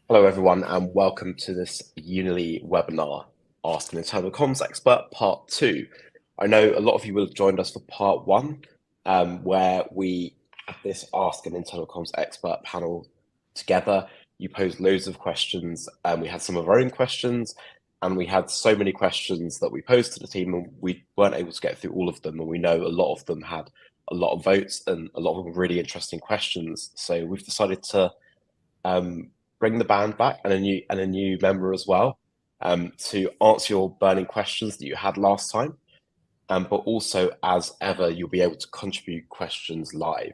Hello, everyone, and welcome to this Unily webinar, Ask an Internal Comms Expert, Part 2. I know a lot of you will have joined us for Part 1, where we had this Ask an Internal Comms Expert panel together. You posed loads of questions, and we had some of our own questions, and we had so many questions that we posed to the team, and we weren't able to get through all of them, and we know a lot of them had a lot of votes and a lot of really interesting questions. So we've decided to bring the band back and a new member as well, to answer your burning questions that you had last time. But also, as ever, you'll be able to contribute questions live.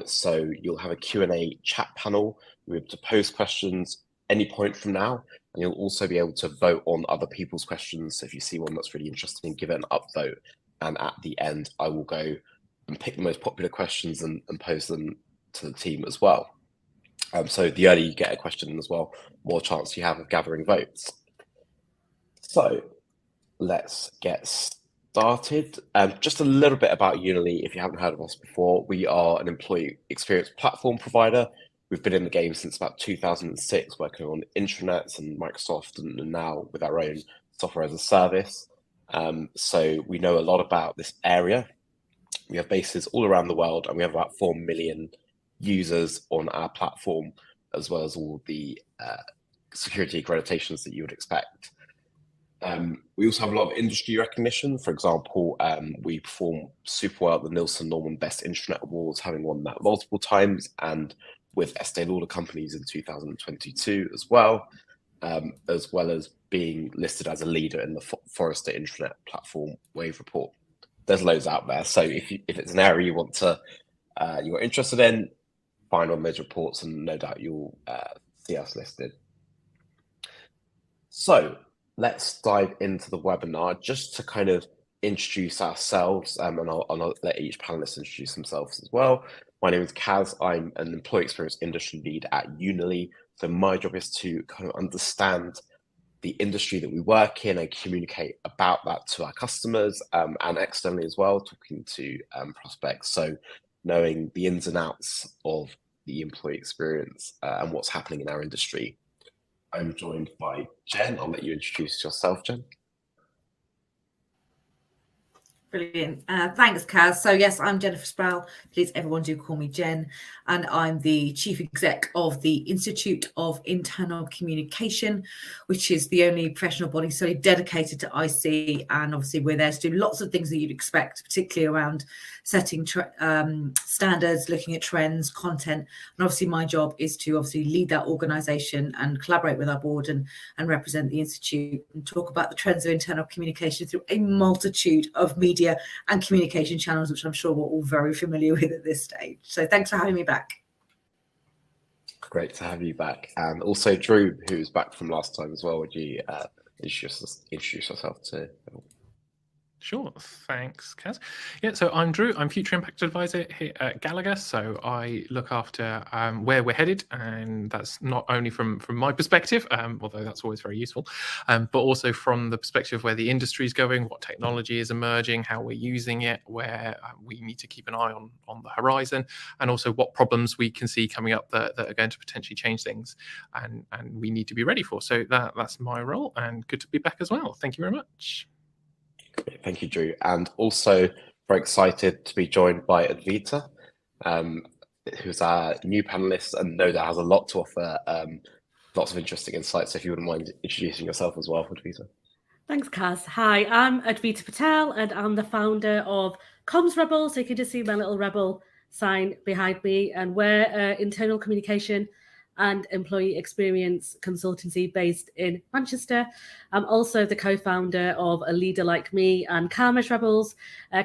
So you'll have a Q&A chat panel. You'll be able to post questions any point from now, and you'll also be able to vote on other people's questions. So if you see one that's really interesting, give it an upvote. And at the end, I will go and pick the most popular questions and post them to the team as well. So the earlier you get a question as well, more chance you have of gathering votes. So let's get started. Just a little bit about Unily, if you haven't heard of us before. We are an employee experience platform provider. We've been in the game since about 2006, working on intranets and Microsoft, and now with our own software as a service. So we know a lot about this area. We have bases all around the world, and we have about 4 million users on our platform, as well as all the security accreditations that you would expect. We also have a lot of industry recognition. For example, we perform super well at the Nielsen Norman Best Intranet Awards, having won that multiple times, and with Estee Lauder Companies in 2022 as well as being listed as a leader in the Forrester Intranet Platform Wave Report. There's loads out there, so if it's an area you want to you're interested in, find on those reports, and no doubt you'll see us listed. So let's dive into the webinar just to kind of introduce ourselves, and I'll let each panelist introduce themselves as well. My name is Kaz. I'm an employee experience industry lead at Unily. So my job is to kind of understand the industry that we work in and communicate about that to our customers, and externally as well, talking to prospects. So knowing the ins and outs of the employee experience and what's happening in our industry. I'm joined by Jen. I'll let you introduce yourself, Jen. Brilliant. Thanks, Kaz. So yes, I'm Jennifer Sproul. Please, everyone do call me Jen. And I'm the Chief Exec of the Institute of Internal Communication, which is the only professional body solely dedicated to IC. And obviously we're there to do lots of things that you'd expect, particularly around setting standards, looking at trends, content. And obviously my job is to obviously lead that organisation and collaborate with our board and represent the Institute and talk about the trends of internal communication through a multitude of media and communication channels, which I'm sure we're all very familiar with at this stage. So thanks for having me back. Great to have you back. And also Drew, who's back from last time as well. Would you introduce yourself to? Sure, thanks, Kaz. Yeah, so I'm Drew. I'm Future Impact Advisor here at Gallagher. So I look after where we're headed, and that's not only from my perspective, although that's always very useful, but also from the perspective of where the industry is going, what technology is emerging, how we're using it, where we need to keep an eye on the horizon, and also what problems we can see coming up that are going to potentially change things, and we need to be ready for. So that's my role, and good to be back as well. Thank you very much. Thank you, Drew. And also very excited to be joined by Advita, who's our new panelist and no doubt has a lot to offer, lots of interesting insights. So if you wouldn't mind introducing yourself as well, Advita. Thanks, Kaz. Hi, I'm Advita Patel, and I'm the founder of Comms Rebel. So you can just see my little rebel sign behind me, and we're internal communication and employee experience consultancy based in Manchester. I'm also the co-founder of A Leader Like Me and Calmers Rebels.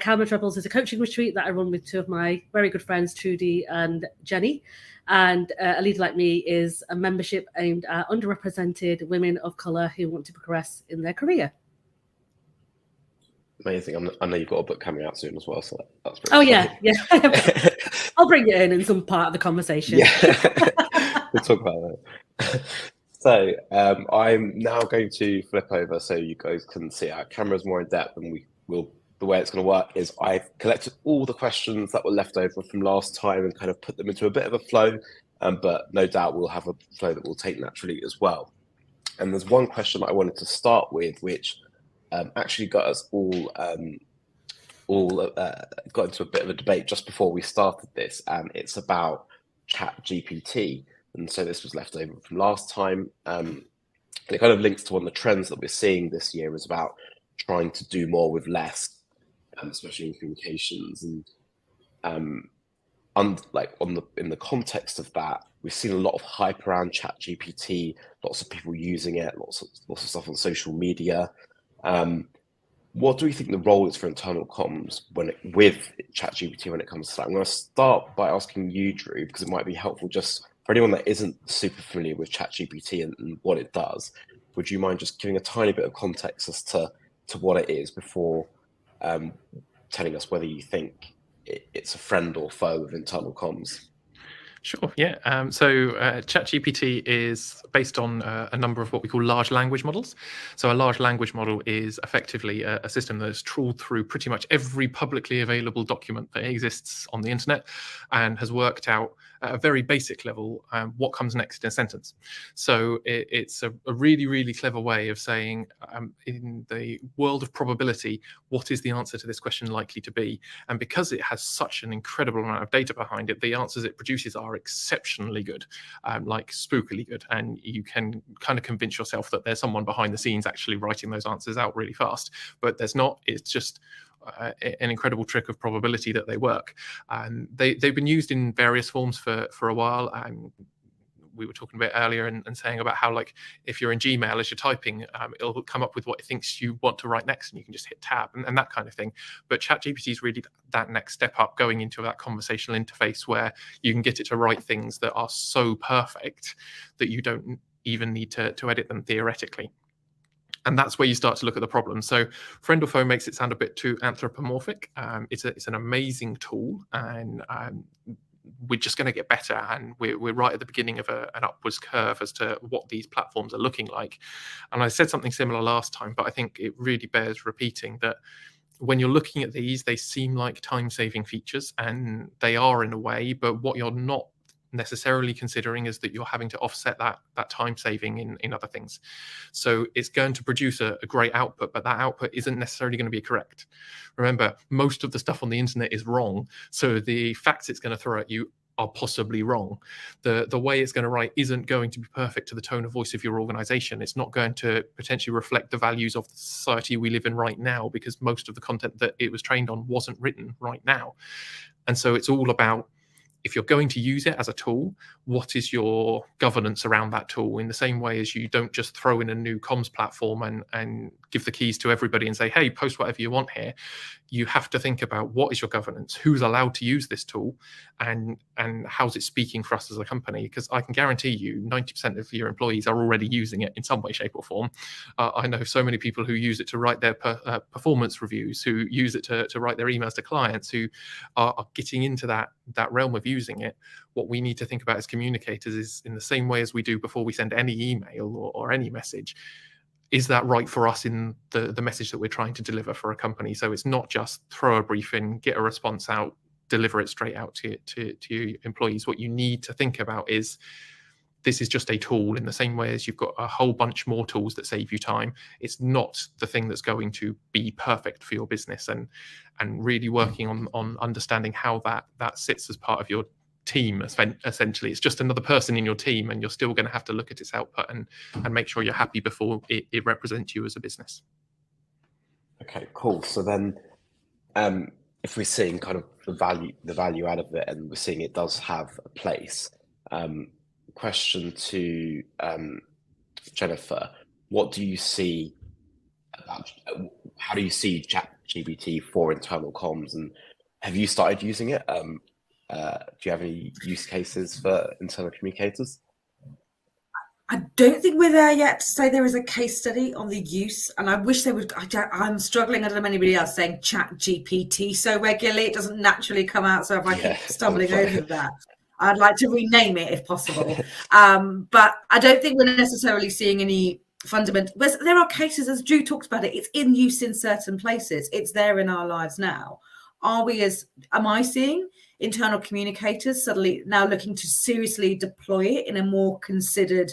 Calmers Rebels is a coaching retreat that I run with two of my very good friends, Trudy and Jenny. And A Leader Like Me is a membership aimed at underrepresented women of colour who want to progress in their career. Amazing. I know you've got a book coming out soon as well, so that's pretty exciting. Yeah. I'll bring it in some part of the conversation. Yeah. We'll talk about that. So I'm now going to flip over so you guys can see our cameras more in depth, and the way it's going to work is I've collected all the questions that were left over from last time and kind of put them into a bit of a flow. but no doubt we'll have a flow that will take naturally as well. And there's one question that I wanted to start with, which actually got us all got into a bit of a debate just before we started this, and it's about ChatGPT. And so this was left over from last time. And it kind of links to one of the trends that we're seeing this year is about trying to do more with less, especially in communications. And in the context of that, we've seen a lot of hype around ChatGPT, lots of people using it, lots of stuff on social media. What do we think the role is for internal comms with ChatGPT when it comes to that? I'm going to start by asking you, Drew, because it might be helpful just for anyone that isn't super familiar with ChatGPT and what it does. Would you mind just giving a tiny bit of context as to what it is before telling us whether you think it's a friend or foe of internal comms? Sure, yeah. So ChatGPT is based on a number of what we call large language models. So a large language model is effectively a system that's trawled through pretty much every publicly available document that exists on the internet and has worked out at a very basic level what comes next in a sentence. So it's a really, really clever way of saying, in the world of probability, what is the answer to this question likely to be? And because it has such an incredible amount of data behind it, the answers it produces are exceptionally good, like spookily good. And you can kind of convince yourself that there's someone behind the scenes actually writing those answers out really fast. But there's not. It's just an incredible trick of probability that they work. And they've been used in various forms for a while. We were talking a bit earlier and saying about how, like, if you're in Gmail, as you're typing, it'll come up with what it thinks you want to write next, and you can just hit tab and that kind of thing. But ChatGPT is really that next step up, going into that conversational interface where you can get it to write things that are so perfect that you don't even need to edit them theoretically. And that's where you start to look at the problem. So friend or foe makes it sound a bit too anthropomorphic. It's an amazing tool, and we're just going to get better. And we're right at the beginning of an upwards curve as to what these platforms are looking like. And I said something similar last time, but I think it really bears repeating that when you're looking at these, they seem like time-saving features, and they are in a way, but what you're not necessarily considering is that you're having to offset that time saving in other things. So it's going to produce a great output, but that output isn't necessarily going to be correct. Remember, most of the stuff on the internet is wrong, so the facts it's going to throw at you are possibly wrong. The way it's going to write isn't going to be perfect to the tone of voice of your organization. It's not going to potentially reflect the values of the society we live in right now, because most of the content that it was trained on wasn't written right now. And so it's all about, if you're going to use it as a tool, what is your governance around that tool? In the same way as you don't just throw in a new comms platform and give the keys to everybody and say, hey, post whatever you want here. You have to think about, what is your governance? Who's allowed to use this tool? And how's it speaking for us as a company? Because I can guarantee you 90% of your employees are already using it in some way, shape or form. I know so many people who use it to write their performance reviews, who use it to write their emails to clients, who are getting into that realm of using it. What we need to think about as communicators is, in the same way as we do before we send any email or any message, is that right for us in the message that we're trying to deliver for a company? So it's not just throw a brief in, get a response out, deliver it straight out to your employees. What you need to think about is, this is just a tool, in the same way as you've got a whole bunch more tools that save you time. It's not the thing that's going to be perfect for your business, and really working on understanding how that sits as part of your team. Essentially, it's just another person in your team, and you're still going to have to look at its output and make sure you're happy before it represents you as a business. Okay, cool. So then, if we're seeing kind of the value out of it, and we're seeing it does have a place, question to Jennifer: what do you see about, how do you see ChatGPT for internal comms, and have you started using it? Do you have any use cases for internal communicators? I don't think we're there yet to say there is a case study on the use, and I wish they would. I'm struggling. I don't know anybody else saying ChatGPT so regularly. It doesn't naturally come out. So if I keep stumbling over that, I'd like to rename it if possible. But I don't think we're necessarily seeing any fundamental. There are cases, as Drew talks about it. It's in use in certain places. It's there in our lives now. Am I seeing internal communicators suddenly now looking to seriously deploy it in a more considered,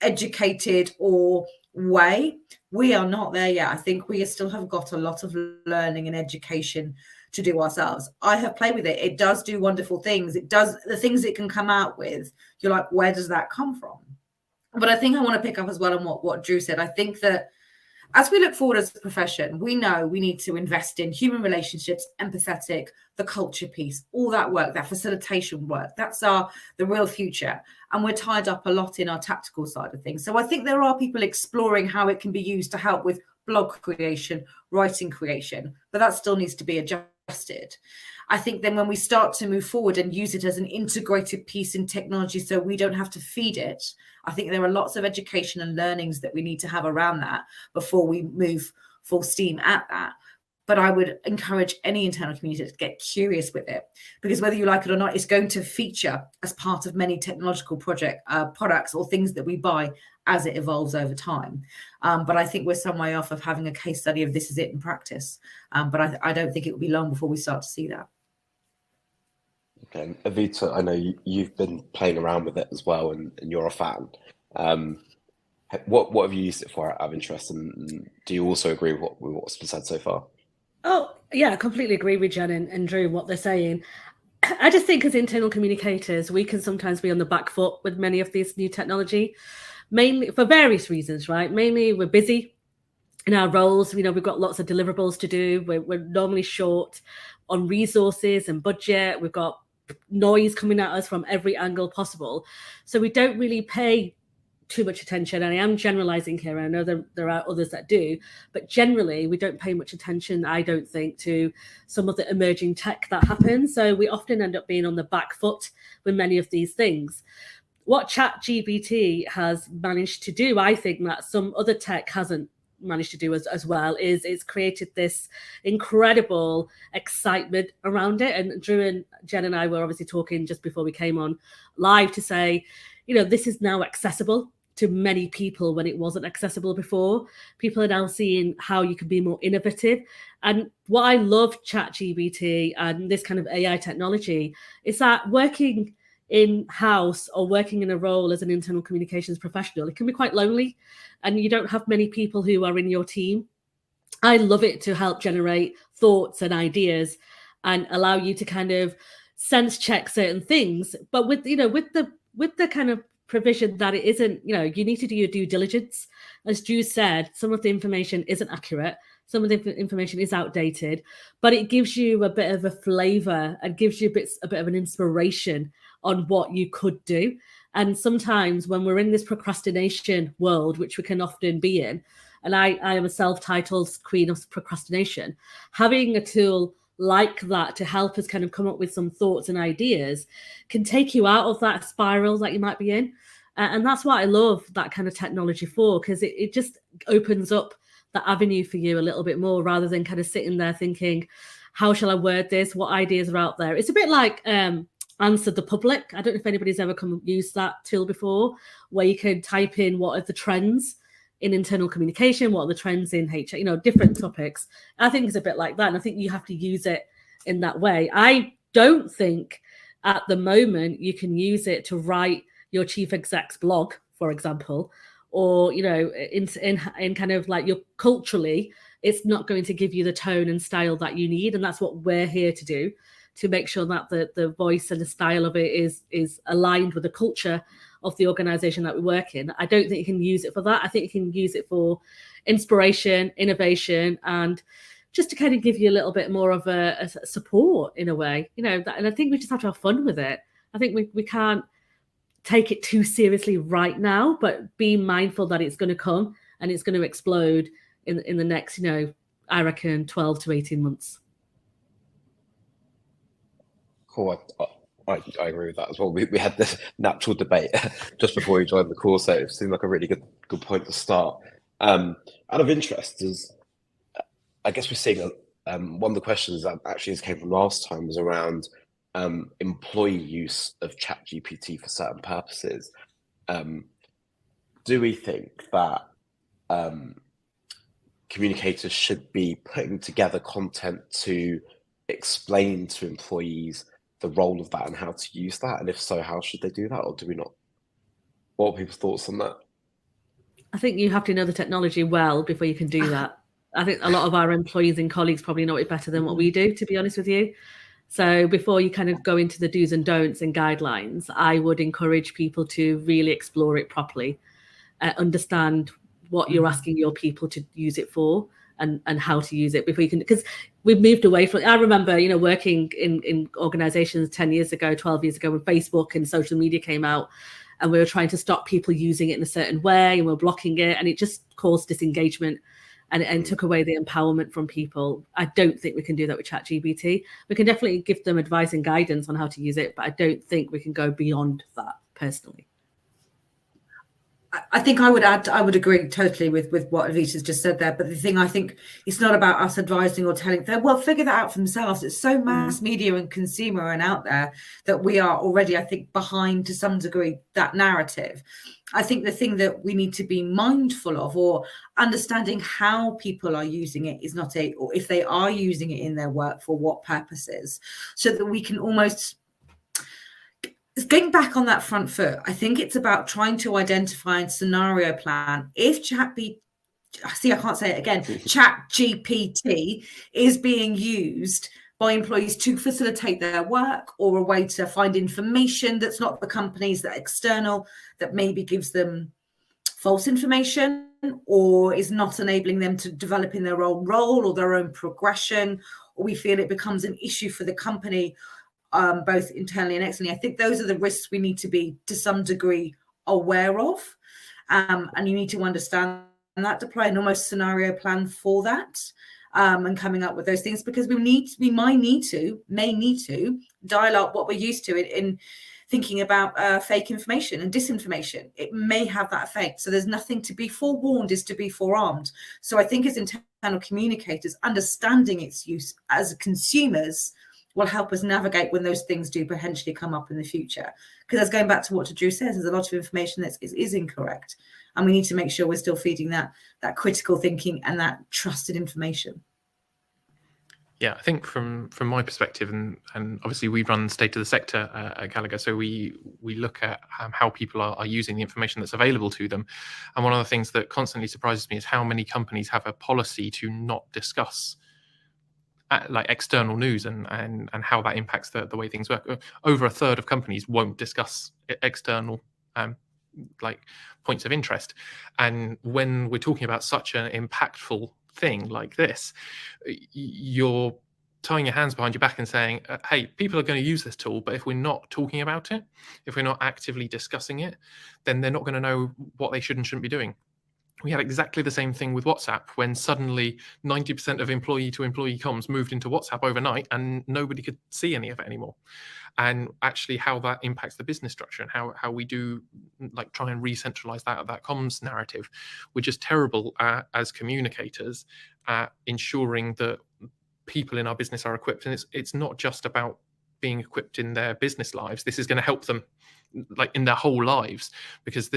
educated or way. We are not there yet. I think we still have got a lot of learning and education to do ourselves. I have played with it. It does do wonderful things. It does the things it can come out with. You're like, where does that come from? But I think I want to pick up as well on what Drew said. I think that as we look forward as a profession, we know we need to invest in human relationships, empathetic, the culture piece, all that work, that facilitation work. That's the real future. And we're tied up a lot in our tactical side of things. So I think there are people exploring how it can be used to help with blog creation, writing creation, but that still needs to be adjusted. I think then when we start to move forward and use it as an integrated piece in technology so we don't have to feed it, I think there are lots of education and learnings that we need to have around that before we move full steam at that. But I would encourage any internal community to get curious with it, because whether you like it or not, it's going to feature as part of many technological products or things that we buy as it evolves over time. But I think we're some way off of having a case study of this is it in practice. But I don't think it will be long before we start to see that. Okay, Evita, I know you've been playing around with it as well, and you're a fan. What have you used it for out of interest, and do you also agree with what's been said so far? Oh, yeah, I completely agree with Jen and Drew, what they're saying. I just think as internal communicators, we can sometimes be on the back foot with many of these new technology, mainly for various reasons, right? Mainly we're busy in our roles. You know, we've got lots of deliverables to do. We're normally short on resources and budget. We've got noise coming at us from every angle possible. So we don't really pay too much attention. And I am generalizing here. I know there are others that do, but generally we don't pay much attention, I don't think, to some of the emerging tech that happens. So we often end up being on the back foot with many of these things. What ChatGPT has managed to do, I think, that some other tech hasn't managed to do as well, is it's created this incredible excitement around it. And Drew and Jen and I were obviously talking just before we came on live to say, you know, this is now accessible to many people when it wasn't accessible before. People are now seeing how you can be more innovative. And what I love ChatGPT and this kind of AI technology is that working in-house or working in a role as an internal communications professional, it can be quite lonely and you don't have many people who are in your team. I love it to help generate thoughts and ideas and allow you to kind of sense check certain things, but with the kind of provision that it isn't, you know, you need to do your due diligence. As Drew said, some of the information isn't accurate, some of the information is outdated, but it gives you a bit of a flavor and gives you a bit of an inspiration on what you could do. And sometimes when we're in this procrastination world, which we can often be in, and I am a self-titled queen of procrastination, having a tool like that to help us kind of come up with some thoughts and ideas can take you out of that spiral that you might be in. And that's what I love that kind of technology for, because it just opens up the avenue for you a little bit more rather than kind of sitting there thinking, how shall I word this? What ideas are out there? It's a bit like Answer the Public. I don't know if anybody's ever used that tool before, where you can type in what are the trends in internal communication, what are the trends in HR, you know, different topics. I think it's a bit like that. And I think you have to use it in that way. I don't think at the moment you can use it to write your chief exec's blog, for example, or, you know, in kind of like your culturally, it's not going to give you the tone and style that you need. And that's what we're here to do, to make sure that the voice and the style of it is aligned with the culture of the organization that we work in. I don't think you can use it for that. I think you can use it for inspiration, innovation, and just to kind of give you a little bit more of a support in a way, you know, and I think we just have to have fun with it. I think we can't take it too seriously right now, but be mindful that it's going to come and it's going to explode in the next, you know, I reckon 12 to 18 months. Cool. I agree with that as well. We had this natural debate just before we joined the call, so it seemed like a really good point to start. Out of interest, is I guess we're seeing one of the questions that actually came from last time was around employee use of ChatGPT for certain purposes. Do we think that communicators should be putting together content to explain to employees the role of that and how to use that? And if so, how should they do that, or do we not? What are people's thoughts on that? I think you have to know the technology well before you can do that. I think a lot of our employees and colleagues probably know it better than what we do, to be honest with you. So before you kind of go into the do's and don'ts and guidelines, I would encourage people to really explore it properly, understand what you're asking your people to use it for, and how to use it before you can, because we've moved away from, I remember, working in organizations 10 years ago, 12 years ago, when Facebook and social media came out, and we were trying to stop people using it in a certain way, and we're blocking it, and it just caused disengagement and took away the empowerment from people. I don't think we can do that with ChatGPT. We can definitely give them advice and guidance on how to use it, but I don't think we can go beyond that personally. I think I would agree totally with what Evita's just said there. But the thing, I think it's not about us advising or telling them, well, figure that out for themselves. It's so mass media and consumer and out there that we are already, I think, behind to some degree that narrative. I think the thing that we need to be mindful of, or understanding how people are using it, is not or if they are using it in their work, for what purposes, so that we can almost, getting back on that front foot, I think it's about trying to identify and scenario plan. If ChatGPT is being used by employees to facilitate their work, or a way to find information that's not the company's, that external, that maybe gives them false information, or is not enabling them to develop in their own role or their own progression, or we feel it becomes an issue for the company, both internally and externally. I think those are the risks we need to be, to some degree, aware of, and you need to understand that, deploy an almost scenario plan for that, and coming up with those things, because we may need to dial up what we're used to in thinking about fake information and disinformation. It may have that effect. So there's nothing to be forewarned is to be forearmed. So I think as internal communicators, understanding its use as consumers will help us navigate when those things do potentially come up in the future. Because as going back to what Drew says, there's a lot of information that is incorrect, and we need to make sure we're still feeding that critical thinking and that trusted information. Yeah, I think from my perspective, and obviously we run State of the Sector at Gallagher, so we look at how people are using the information that's available to them. And one of the things that constantly surprises me is how many companies have a policy to not discuss like external news and how that impacts the way things work. Over a third of companies won't discuss external like points of interest. And when we're talking about such an impactful thing like this, you're tying your hands behind your back and saying, hey, people are going to use this tool, but if we're not talking about it, if we're not actively discussing it, then they're not going to know what they should and shouldn't be doing. We had exactly the same thing with WhatsApp, when suddenly 90% of employee-to-employee comms moved into WhatsApp overnight, and nobody could see any of it anymore. And actually how that impacts the business structure, and how we do like try and re-centralize that comms narrative. We're just terrible as communicators at ensuring that people in our business are equipped. And it's not just about being equipped in their business lives. This is going to help them like in their whole lives, because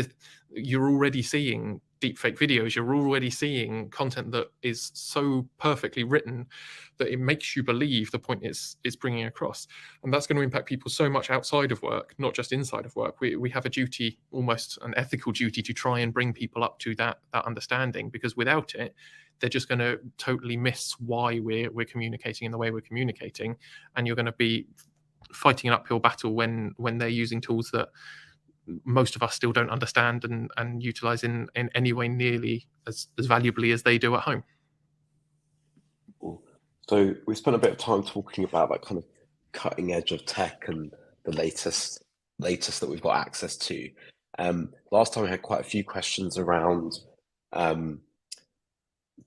you're already seeing deepfake videos, you're already seeing content that is so perfectly written that it makes you believe the point it's bringing across. And that's going to impact people so much outside of work, not just inside of work. We have a duty, almost an ethical duty, to try and bring people up to that understanding, because without it, they're just going to totally miss why we're communicating in the way we're communicating. And you're going to be fighting an uphill battle when they're using tools that most of us still don't understand and utilize in any way nearly as valuably as they do at home. So we spent a bit of time talking about that kind of cutting edge of tech and the latest that we've got access to. Last time we had quite a few questions around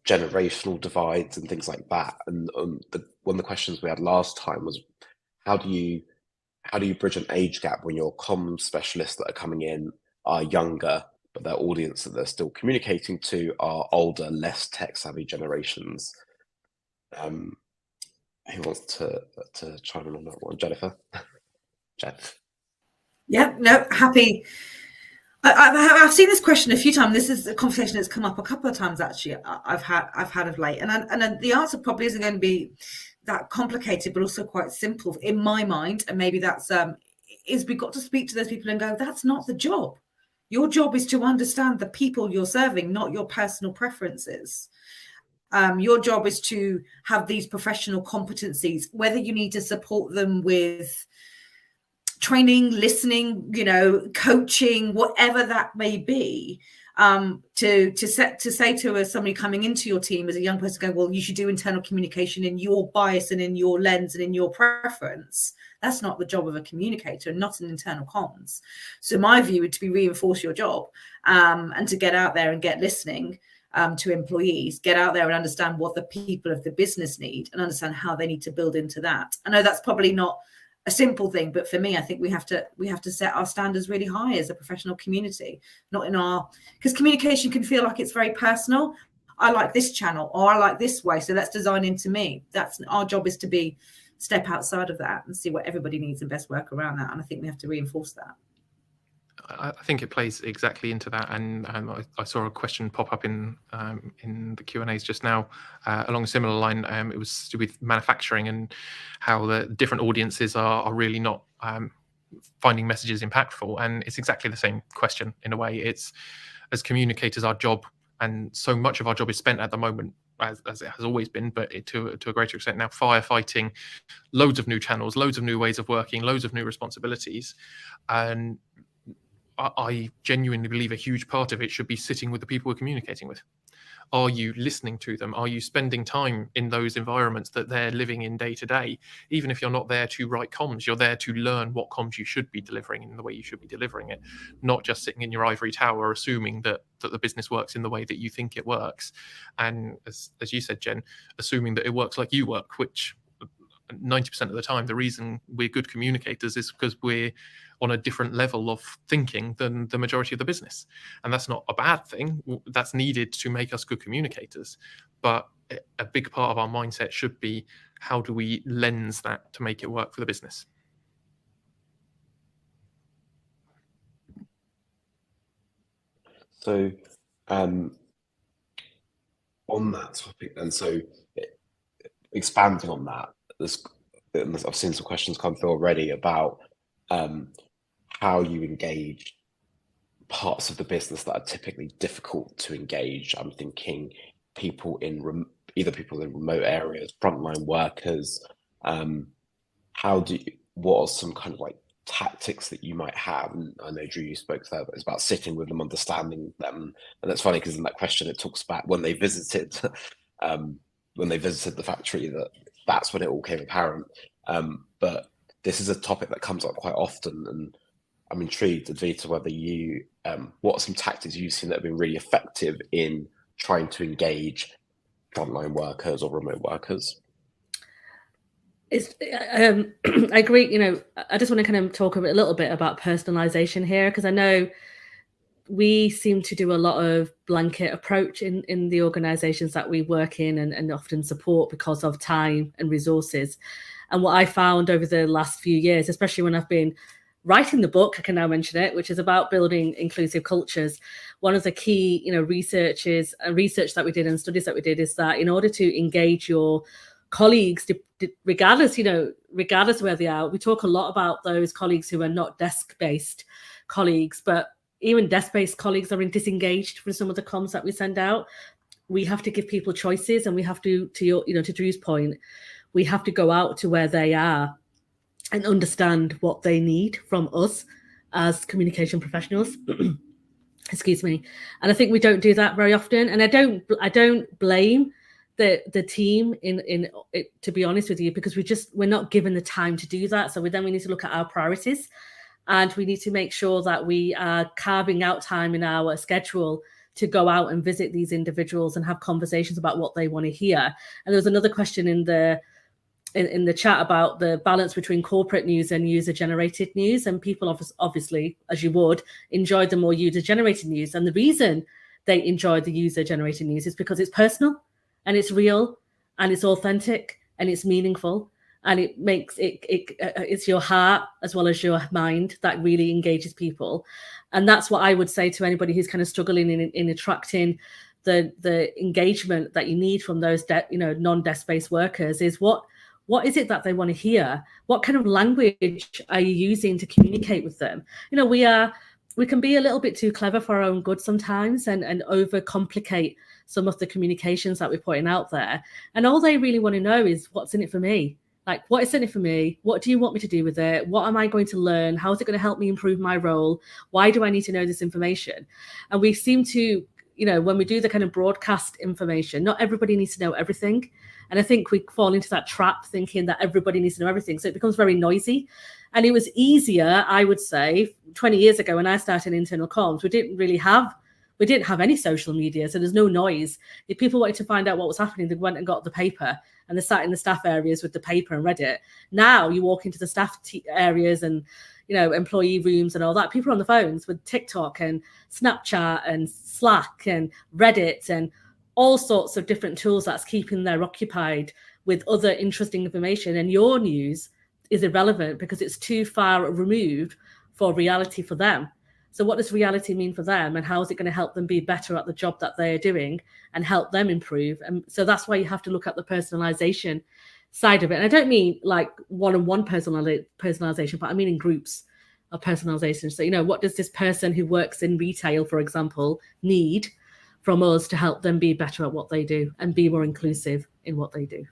generational divides and things like that. And one of the questions we had last time was, how do you bridge an age gap when your comms specialists that are coming in are younger, but their audience that they're still communicating to are older, less tech-savvy generations? Who wants to chime in on that one? Jennifer? Jen? Yeah, no, happy. I've seen this question a few times. This is a conversation that's come up a couple of times actually. I've had of late, and the answer probably isn't going to be that complicated, but also quite simple in my mind. And maybe that's is we've got to speak to those people and go, that's not the job. Your job is to understand the people you're serving, not your personal preferences. Your job is to have these professional competencies, whether you need to support them with training, listening, coaching, whatever that may be. To say to somebody coming into your team as a young person, go, well, you should do internal communication in your bias and in your lens and in your preference. That's not the job of a communicator, and not an internal comms. So my view would be reinforce your job, and to get out there and get listening to employees, get out there and understand what the people of the business need and understand how they need to build into that. I know that's probably not a simple thing, but for me, I think we have to set our standards really high as a professional community, because communication can feel like it's very personal. I like this channel, or I like this way, so let's design into me. That's our job, is to step outside of that and see what everybody needs and best work around that. And I think we have to reinforce that. I think it plays exactly into that, and I saw a question pop up in the Q&As just now along a similar line. It was to do with manufacturing and how the different audiences are really not finding messages impactful, and it's exactly the same question in a way. It's, as communicators, our job, and so much of our job is spent at the moment, as it has always been, but to a greater extent now, firefighting loads of new channels, loads of new ways of working, loads of new responsibilities, and I genuinely believe a huge part of it should be sitting with the people we're communicating with. Are you listening to them? Are you spending time in those environments that they're living in day to day? Even if you're not there to write comms, you're there to learn what comms you should be delivering in the way you should be delivering it, not just sitting in your ivory tower assuming that the business works in the way that you think it works. And as you said, Jen, assuming that it works like you work, which 90% of the time, the reason we're good communicators is because we're on a different level of thinking than the majority of the business. And that's not a bad thing. That's needed to make us good communicators. But a big part of our mindset should be, how do we lens that to make it work for the business? So on that topic then, so expanding on that, I've seen some questions come through already about how you engage parts of the business that are typically difficult to engage. I'm thinking people in remote areas, frontline workers. What are some kind of like tactics that you might have? And I know, Drew, you spoke there, but it's about sitting with them, understanding them. And that's funny, because in that question it talks about when they visited the factory, that's when it all came apparent. But this is a topic that comes up quite often, and I'm intrigued, Advita, whether what are some tactics you've seen that have been really effective in trying to engage frontline workers or remote workers? I agree. I just want to kind of talk a little bit about personalization here, because I know we seem to do a lot of blanket approach in the organizations that we work in and often support because of time and resources. And what I found over the last few years, especially when I've been writing the book, I can now mention it, which is about building inclusive cultures. One of the key, research that we did and studies that we did is that in order to engage your colleagues, regardless of where they are, we talk a lot about those colleagues who are not desk-based colleagues, but even desk-based colleagues are disengaged from some of the comms that we send out. We have to give people choices, and we have to Drew's point, we have to go out to where they are and understand what they need from us as communication professionals. Excuse me. And I think we don't do that very often. And I don't blame the team in it, to be honest with you, because we're not given the time to do that. So we need to look at our priorities, and we need to make sure that we are carving out time in our schedule to go out and visit these individuals and have conversations about what they want to hear. And there was another question in the chat about the balance between corporate news and user-generated news. And people obviously, as you would, enjoy the more user-generated news. And the reason they enjoy the user-generated news is because it's personal, and it's real, and it's authentic, and it's meaningful, and it makes it's your heart as well as your mind that really engages people. And that's what I would say to anybody who's kind of struggling in attracting the engagement that you need from those non-desk-based workers is what what is it that they want to hear? What kind of language are you using to communicate with them? You know, we can be a little bit too clever for our own good sometimes and overcomplicate some of the communications that we're putting out there. And all they really want to know is what's in it for me. Like, what is in it for me? What do you want me to do with it? What am I going to learn? How is it going to help me improve my role? Why do I need to know this information? And we seem to, you know, when we do the kind of broadcast information, not everybody needs to know everything. And I think we fall into that trap thinking that everybody needs to know everything. So it becomes very noisy. And it was easier, I would say, 20 years ago when I started internal comms, we didn't have any social media, so there's no noise. If people wanted to find out what was happening, they went and got the paper, and they sat in the staff areas with the paper and read it. Now you walk into the staff areas and, you know, employee rooms and all that. People are on the phones with TikTok and Snapchat and Slack and Reddit and all sorts of different tools that's keeping them occupied with other interesting information. And your news is irrelevant because it's too far removed for reality for them. So what does reality mean for them, and how is it going to help them be better at the job that they're doing and help them improve? And so that's why you have to look at the personalization side of it. And I don't mean like one-on-one personalization, but I mean in groups of personalization. So, you know, what does this person who works in retail, for example, need from us to help them be better at what they do and be more inclusive in what they do?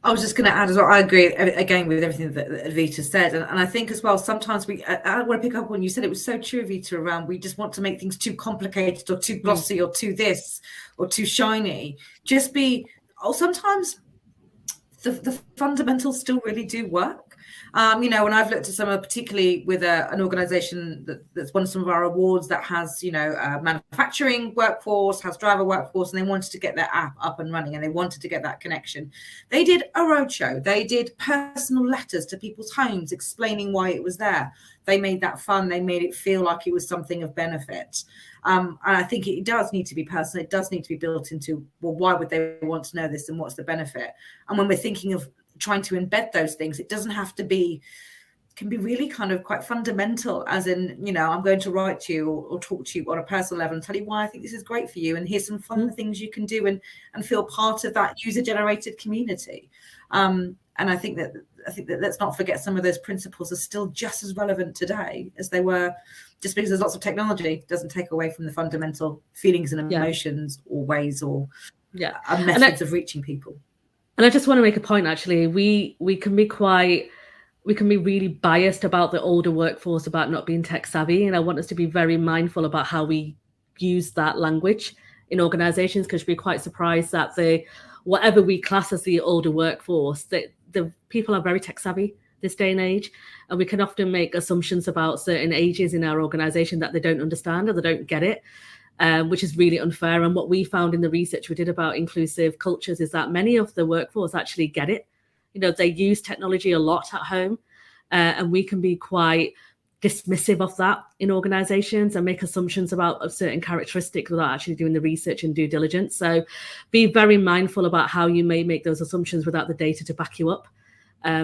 I was just going to add as well, I agree again with everything that Advita said. And I think as well, sometimes I want to pick up on you said it was so true, Advita, around we just want to make things too complicated or too glossy or too this or too shiny. Sometimes the fundamentals still really do work. You know, when I've looked at some of, particularly with an organization that's won some of our awards that has, you know, manufacturing workforce, has driver workforce, and they wanted to get their app up and running and they wanted to get that connection. They did a roadshow. They did personal letters to people's homes explaining why it was there. They made that fun. They made it feel like it was something of benefit. And I think it does need to be personal. It does need to be built into, well, why would they want to know this and what's the benefit? And when we're thinking of trying to embed those things, it doesn't have to be, can be really kind of quite fundamental, as in, you know, I'm going to write to you or talk to you on a personal level and tell you why I think this is great for you, and here's some fun things you can do and feel part of that user-generated community. And I think that let's not forget some of those principles are still just as relevant today as they were. Just because there's lots of technology doesn't take away from the fundamental feelings and emotions or ways or methods of reaching people. And I just want to make a point, actually. We can be really biased about the older workforce about not being tech savvy. And I want us to be very mindful about how we use that language in organizations, because you'll be quite surprised that whatever we class as the older workforce, the people are very tech savvy this day and age. And we can often make assumptions about certain ages in our organization that they don't understand or they don't get it. Which is really unfair. And what we found in the research we did about inclusive cultures is that many of the workforce actually get it. You know, they use technology a lot at home, and we can be quite dismissive of that in organizations and make assumptions about certain characteristics without actually doing the research and due diligence. So be very mindful about how you may make those assumptions without the data to back you up.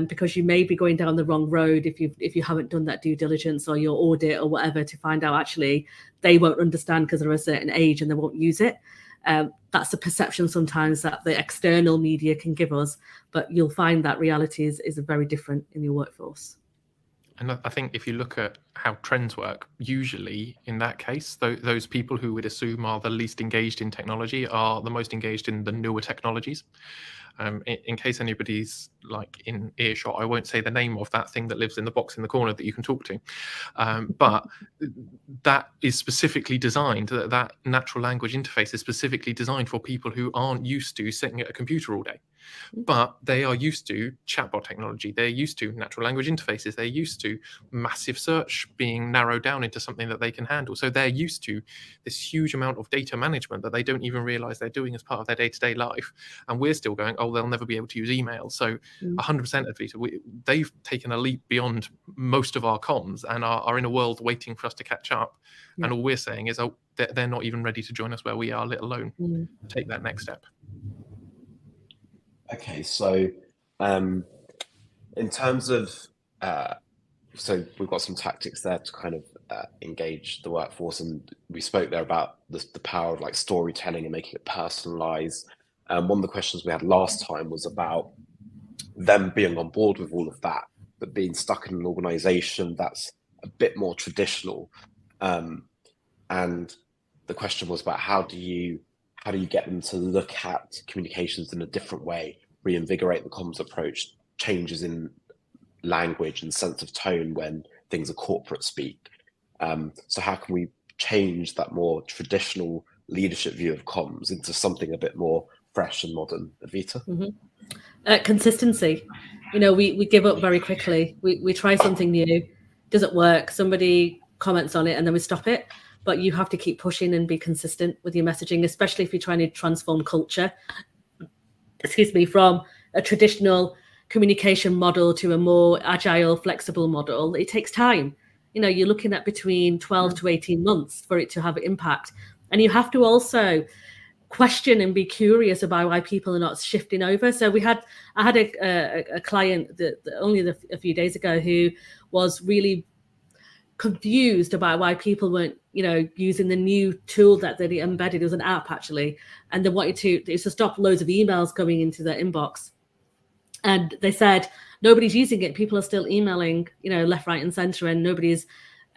Because you may be going down the wrong road if you haven't done that due diligence or your audit or whatever to find out actually they won't understand because they're a certain age and they won't use it. That's the perception sometimes that the external media can give us, but you'll find that reality is very different in your workforce. And I think if you look at how trends work, usually in that case, those people who would assume are the least engaged in technology are the most engaged in the newer technologies. In case anybody's like in earshot, I won't say the name of that thing that lives in the box in the corner that you can talk to, but that is specifically designed, that natural language interface is specifically designed for people who aren't used to sitting at a computer all day, but they are used to chatbot technology, they're used to natural language interfaces, they're used to massive search being narrowed down into something that they can handle. So they're used to this huge amount of data management that they don't even realize they're doing as part of their day-to-day life. And we're still going, oh, they'll never be able to use email. So 100% of Advita, they've taken a leap beyond most of our comms and are in a world waiting for us to catch up. Yeah. And all we're saying is, oh, they're not even ready to join us where we are, let alone take that next step. Okay, so in terms of, so we've got some tactics there to kind of engage the workforce, and we spoke there about the power of like storytelling and making it personalized. One of the questions we had last time was about them being on board with all of that, but being stuck in an organization that's a bit more traditional. And the question was about how do you get them to look at communications in a different way, reinvigorate the comms approach, changes in language and sense of tone when things are corporate speak. So how can we change that more traditional leadership view of comms into something a bit more fresh and modern? Avita? Consistency. We give up very quickly. We try something new, doesn't work, somebody comments on it, and then we stop it. But you have to keep pushing and be consistent with your messaging, especially if you're trying to transform culture, from a traditional communication model to a more agile, flexible model. It takes time. You're looking at between 12 to 18 months for it to have impact. And you have to also question and be curious about why people are not shifting over. So I had a client that only a few days ago who was really confused about why people weren't, using the new tool that they embedded. It was an app actually, and they wanted to stop loads of emails going into their inbox. And they said nobody's using it. People are still emailing, left, right, and centre, and nobody's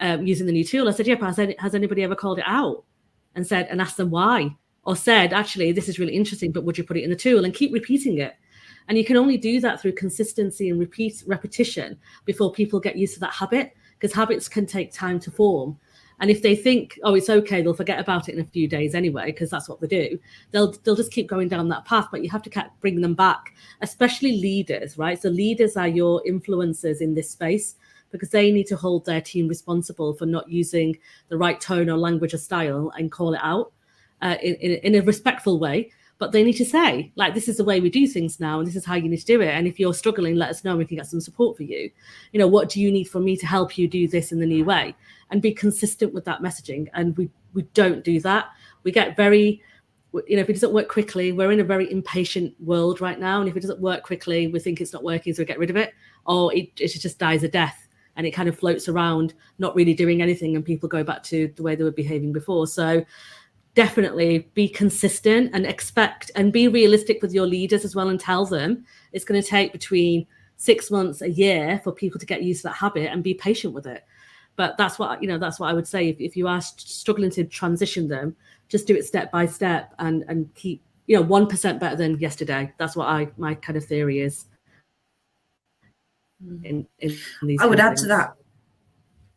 using the new tool. I said, yeah, but has anybody ever called it out and asked them why, or said, actually, this is really interesting, but would you put it in the tool, and keep repeating it? And you can only do that through consistency and repetition before people get used to that habit, because habits can take time to form. And if they think, oh, it's okay, they'll forget about it in a few days anyway, because that's what they do. They'll just keep going down that path, but you have to bring them back, especially leaders, right? So leaders are your influencers in this space, because they need to hold their team responsible for not using the right tone or language or style and call it out in a respectful way. But they need to say, like, this is the way we do things now, and this is how you need to do it. And if you're struggling, let us know, we can get some support for you. What do you need from me to help you do this in the new way? And be consistent with that messaging. And we don't do that. We get very, if it doesn't work quickly, we're in a very impatient world right now. And if it doesn't work quickly, we think it's not working, so we get rid of it. Or it just dies a death, and it kind of floats around, not really doing anything, and people go back to the way they were behaving before. So definitely be consistent and expect, and be realistic with your leaders as well, and tell them it's going to take between 6 months, a year for people to get used to that habit, and be patient with it. But that's what I would say. If you are struggling to transition them, just do it step by step, and keep 1% better than yesterday. That's what my kind of theory is. In these I would add to that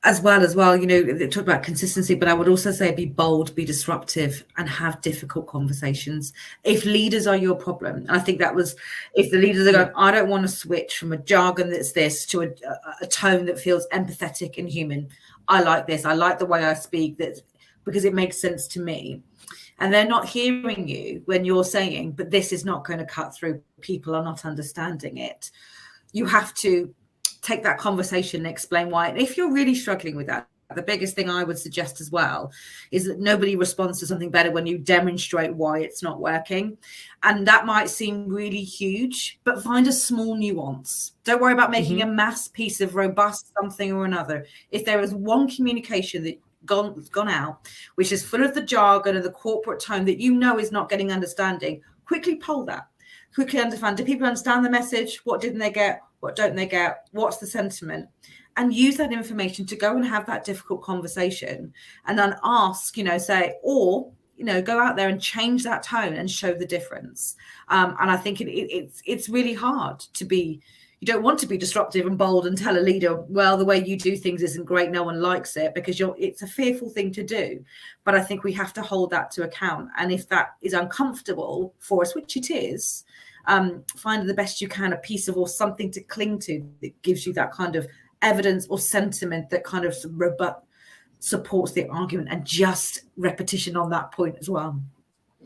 as well, they talk about consistency, but I would also say be bold, be disruptive, and have difficult conversations. If leaders are your problem, and I think that was, if the leaders are going, I don't want to switch from a jargon that's this to a tone that feels empathetic and human. I like this. I like the way I speak, that because it makes sense to me. And they're not hearing you when you're saying, but this is not going to cut through. People are not understanding it. You have to take that conversation and explain why. And if you're really struggling with that, the biggest thing I would suggest as well is that nobody responds to something better when you demonstrate why it's not working. And that might seem really huge, but find a small nuance. Don't worry about making a mass piece of robust something or another. If there is one communication that gone out, which is full of the jargon and the corporate tone that is not getting understanding, quickly poll that. Quickly understand, do people understand the message? What didn't they get? What don't they get? What's the sentiment? And use that information to go and have that difficult conversation, and then ask, say, or, go out there and change that tone and show the difference. And I think it's really hard to be, you don't want to be disruptive and bold and tell a leader, well, the way you do things isn't great, no one likes it, because it's a fearful thing to do. But I think we have to hold that to account. And if that is uncomfortable for us, which it is, find the best you can, a piece of, or something to cling to that gives you that kind of evidence or sentiment that kind of supports the argument, and just repetition on that point as well,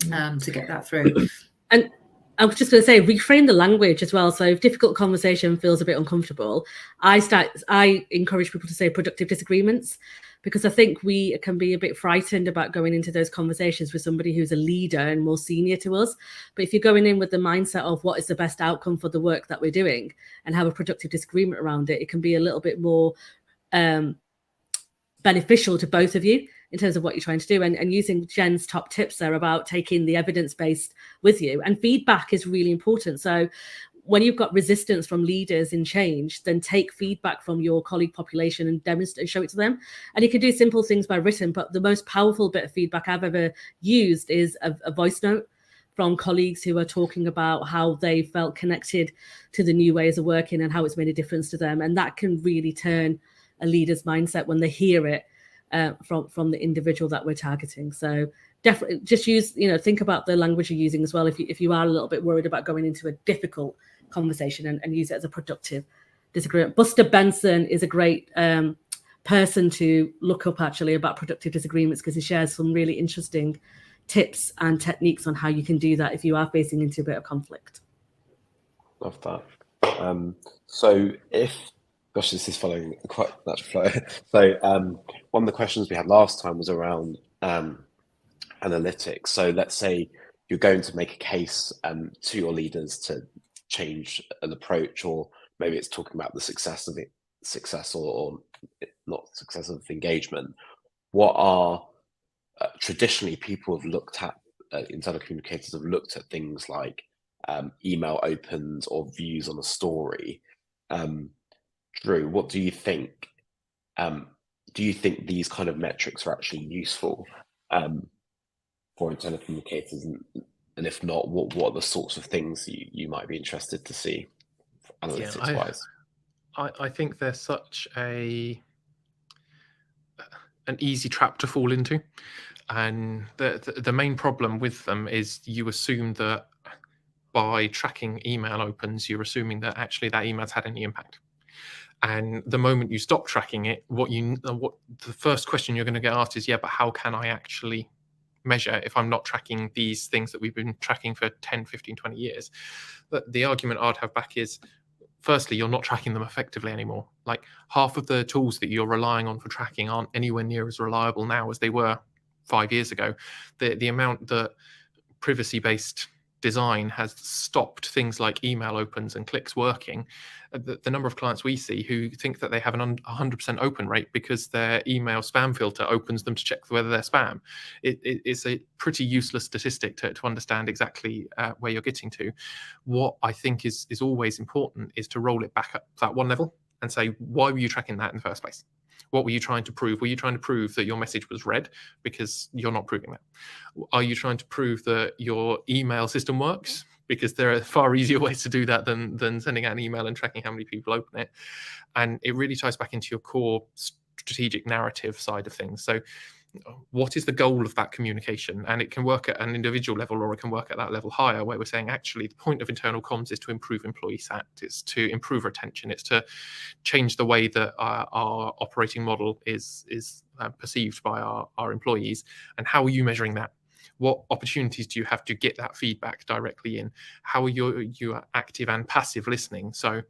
to get that through. And I was just going to say, reframe the language as well. So if difficult conversation feels a bit uncomfortable, I encourage people to say productive disagreements, because I think we can be a bit frightened about going into those conversations with somebody who's a leader and more senior to us. But if you're going in with the mindset of what is the best outcome for the work that we're doing, and have a productive disagreement around it, it can be a little bit more beneficial to both of you in terms of what you're trying to do, and using Jen's top tips there about taking the evidence-based with you. And feedback is really important. So when you've got resistance from leaders in change, then take feedback from your colleague population and demonstrate, show it to them. And you can do simple things by written, but the most powerful bit of feedback I've ever used is a voice note from colleagues who are talking about how they felt connected to the new ways of working and how it's made a difference to them. And that can really turn a leader's mindset when they hear it from the individual that we're targeting. So definitely just use, think about the language you're using as well. If you are a little bit worried about going into a difficult conversation, and use it as a productive disagreement. Buster Benson is a great person to look up actually about productive disagreements, because he shares some really interesting tips and techniques on how you can do that if you are facing into a bit of conflict. Love that. So this is following quite natural flow. So one of the questions we had last time was around analytics. So let's say you're going to make a case to your leaders to change an approach, or maybe it's talking about the success or not success of engagement. What are traditionally people have looked at, internal communicators have looked at things like email opens or views on a story. Drew, what do you think? Do you think these kind of metrics are actually useful for internal communicators? And if not, what are the sorts of things you might be interested to see analytics-wise? I think they're such an easy trap to fall into. And the main problem with them is you assume that by tracking email opens, you're assuming that actually that email's had any impact. And the moment you stop tracking it, the first question you're going to get asked is, but how can I actually measure if I'm not tracking these things that we've been tracking for 10, 15, 20 years? But the argument I'd have back is, firstly, you're not tracking them effectively anymore. Like half of the tools that you're relying on for tracking aren't anywhere near as reliable now as they were 5 years ago. The amount that privacy-based design has stopped things like email opens and clicks working. The number of clients we see who think that they have an 100% open rate because their email spam filter opens them to check whether they're spam. It's a pretty useless statistic to understand exactly where you're getting to. What I think is always important is to roll it back up that one level and say, why were you tracking that in the first place? What were you trying to prove? Were you trying to prove that your message was read? Because you're not proving that. Are you trying to prove that your email system works? Because there are far easier ways to do that than sending out an email and tracking how many people open it. And it really ties back into your core strategic narrative side of things. So what is the goal of that communication? And it can work at an individual level, or it can work at that level higher, where we're saying actually the point of internal comms is to improve employee sat, it's to improve retention, it's to change the way that our operating model is perceived by our employees. And how are you measuring that? What opportunities do you have to get that feedback directly in? How are you active and passive listening? So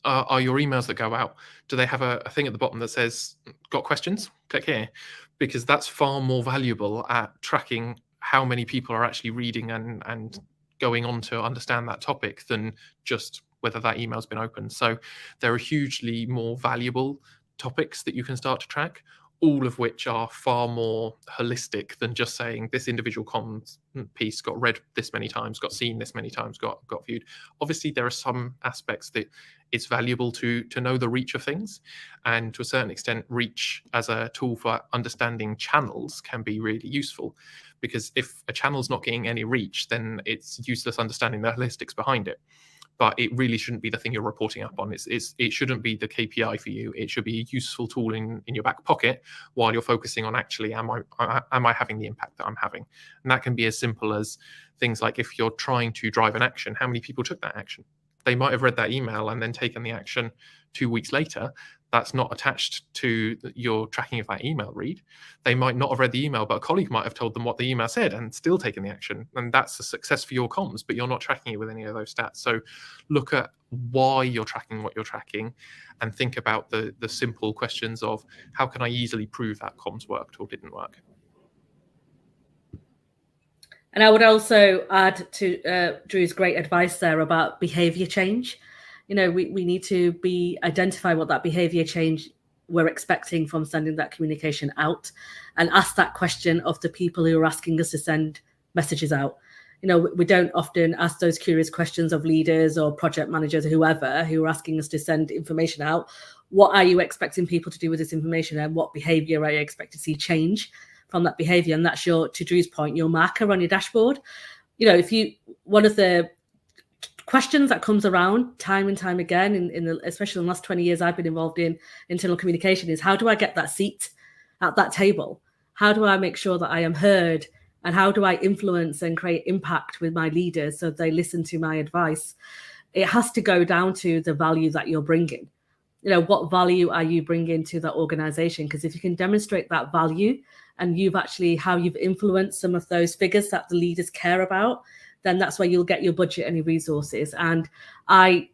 are your emails that go out, do they have a thing at the bottom that says, got questions? Click here. Because that's far more valuable at tracking how many people are actually reading and going on to understand that topic than just whether that email's been opened. So there are hugely more valuable topics that you can start to track, all of which are far more holistic than just saying this individual comms piece got read this many times, got seen this many times, got viewed. Obviously, there are some aspects that it's valuable to know the reach of things. And to a certain extent, reach as a tool for understanding channels can be really useful. Because if a channel's not getting any reach, then it's useless understanding the holistics behind it. But it really shouldn't be the thing you're reporting up on. It shouldn't be the KPI for you. It should be a useful tool in your back pocket while you're focusing on actually, am I having the impact that I'm having? And that can be as simple as things like, if you're trying to drive an action, how many people took that action? They might have read that email and then taken the action 2 weeks later. That's not attached to your tracking of that email read. They might not have read the email, but a colleague might have told them what the email said and still taken the action. And that's a success for your comms, but you're not tracking it with any of those stats. So look at why you're tracking what you're tracking and think about the simple questions of, how can I easily prove that comms worked or didn't work? And I would also add to Drew's great advice there about behavior change. We need to identify what that behavior change we're expecting from sending that communication out, and ask that question of the people who are asking us to send messages out. You know, we don't often ask those curious questions of leaders or project managers or whoever who are asking us to send information out. What are you expecting people to do with this information, and what behavior are you expecting to see change from that behavior? And that's your, to Drew's point, your marker on your dashboard. You know, one of the questions that comes around time and time again, especially in the last 20 years I've been involved in internal communication, is how do I get that seat at that table? How do I make sure that I am heard? And how do I influence and create impact with my leaders so they listen to my advice? It has to go down to the value that you're bringing. You know, what value are you bringing to that organization? Because if you can demonstrate that value, and how you've influenced some of those figures that the leaders care about, then that's where you'll get your budget and your resources. And I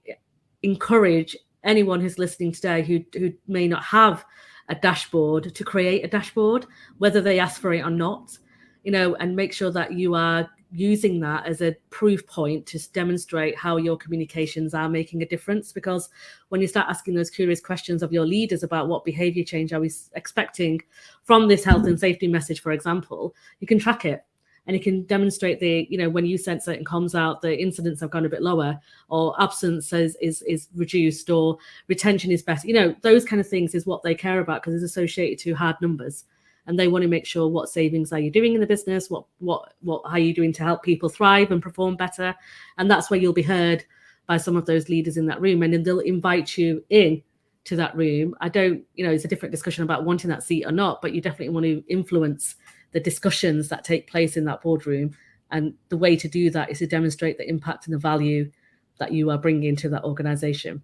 encourage anyone who's listening today who may not have a dashboard to create a dashboard, whether they ask for it or not, you know, and make sure that you are using that as a proof point to demonstrate how your communications are making a difference. Because when you start asking those curious questions of your leaders about what behavior change are we expecting from this health and safety message, for example, you can track it. And you can demonstrate when you send certain comms out, the incidents have gone a bit lower, or absence is reduced, or retention is better. You know, those kind of things is what they care about, because it's associated to hard numbers. And they want to make sure, what savings are you doing in the business? What are you doing to help people thrive and perform better? And that's where you'll be heard by some of those leaders in that room. And then they'll invite you in to that room. It's a different discussion about wanting that seat or not, but you definitely want to influence the discussions that take place in that boardroom. And the way to do that is to demonstrate the impact and the value that you are bringing to that organization,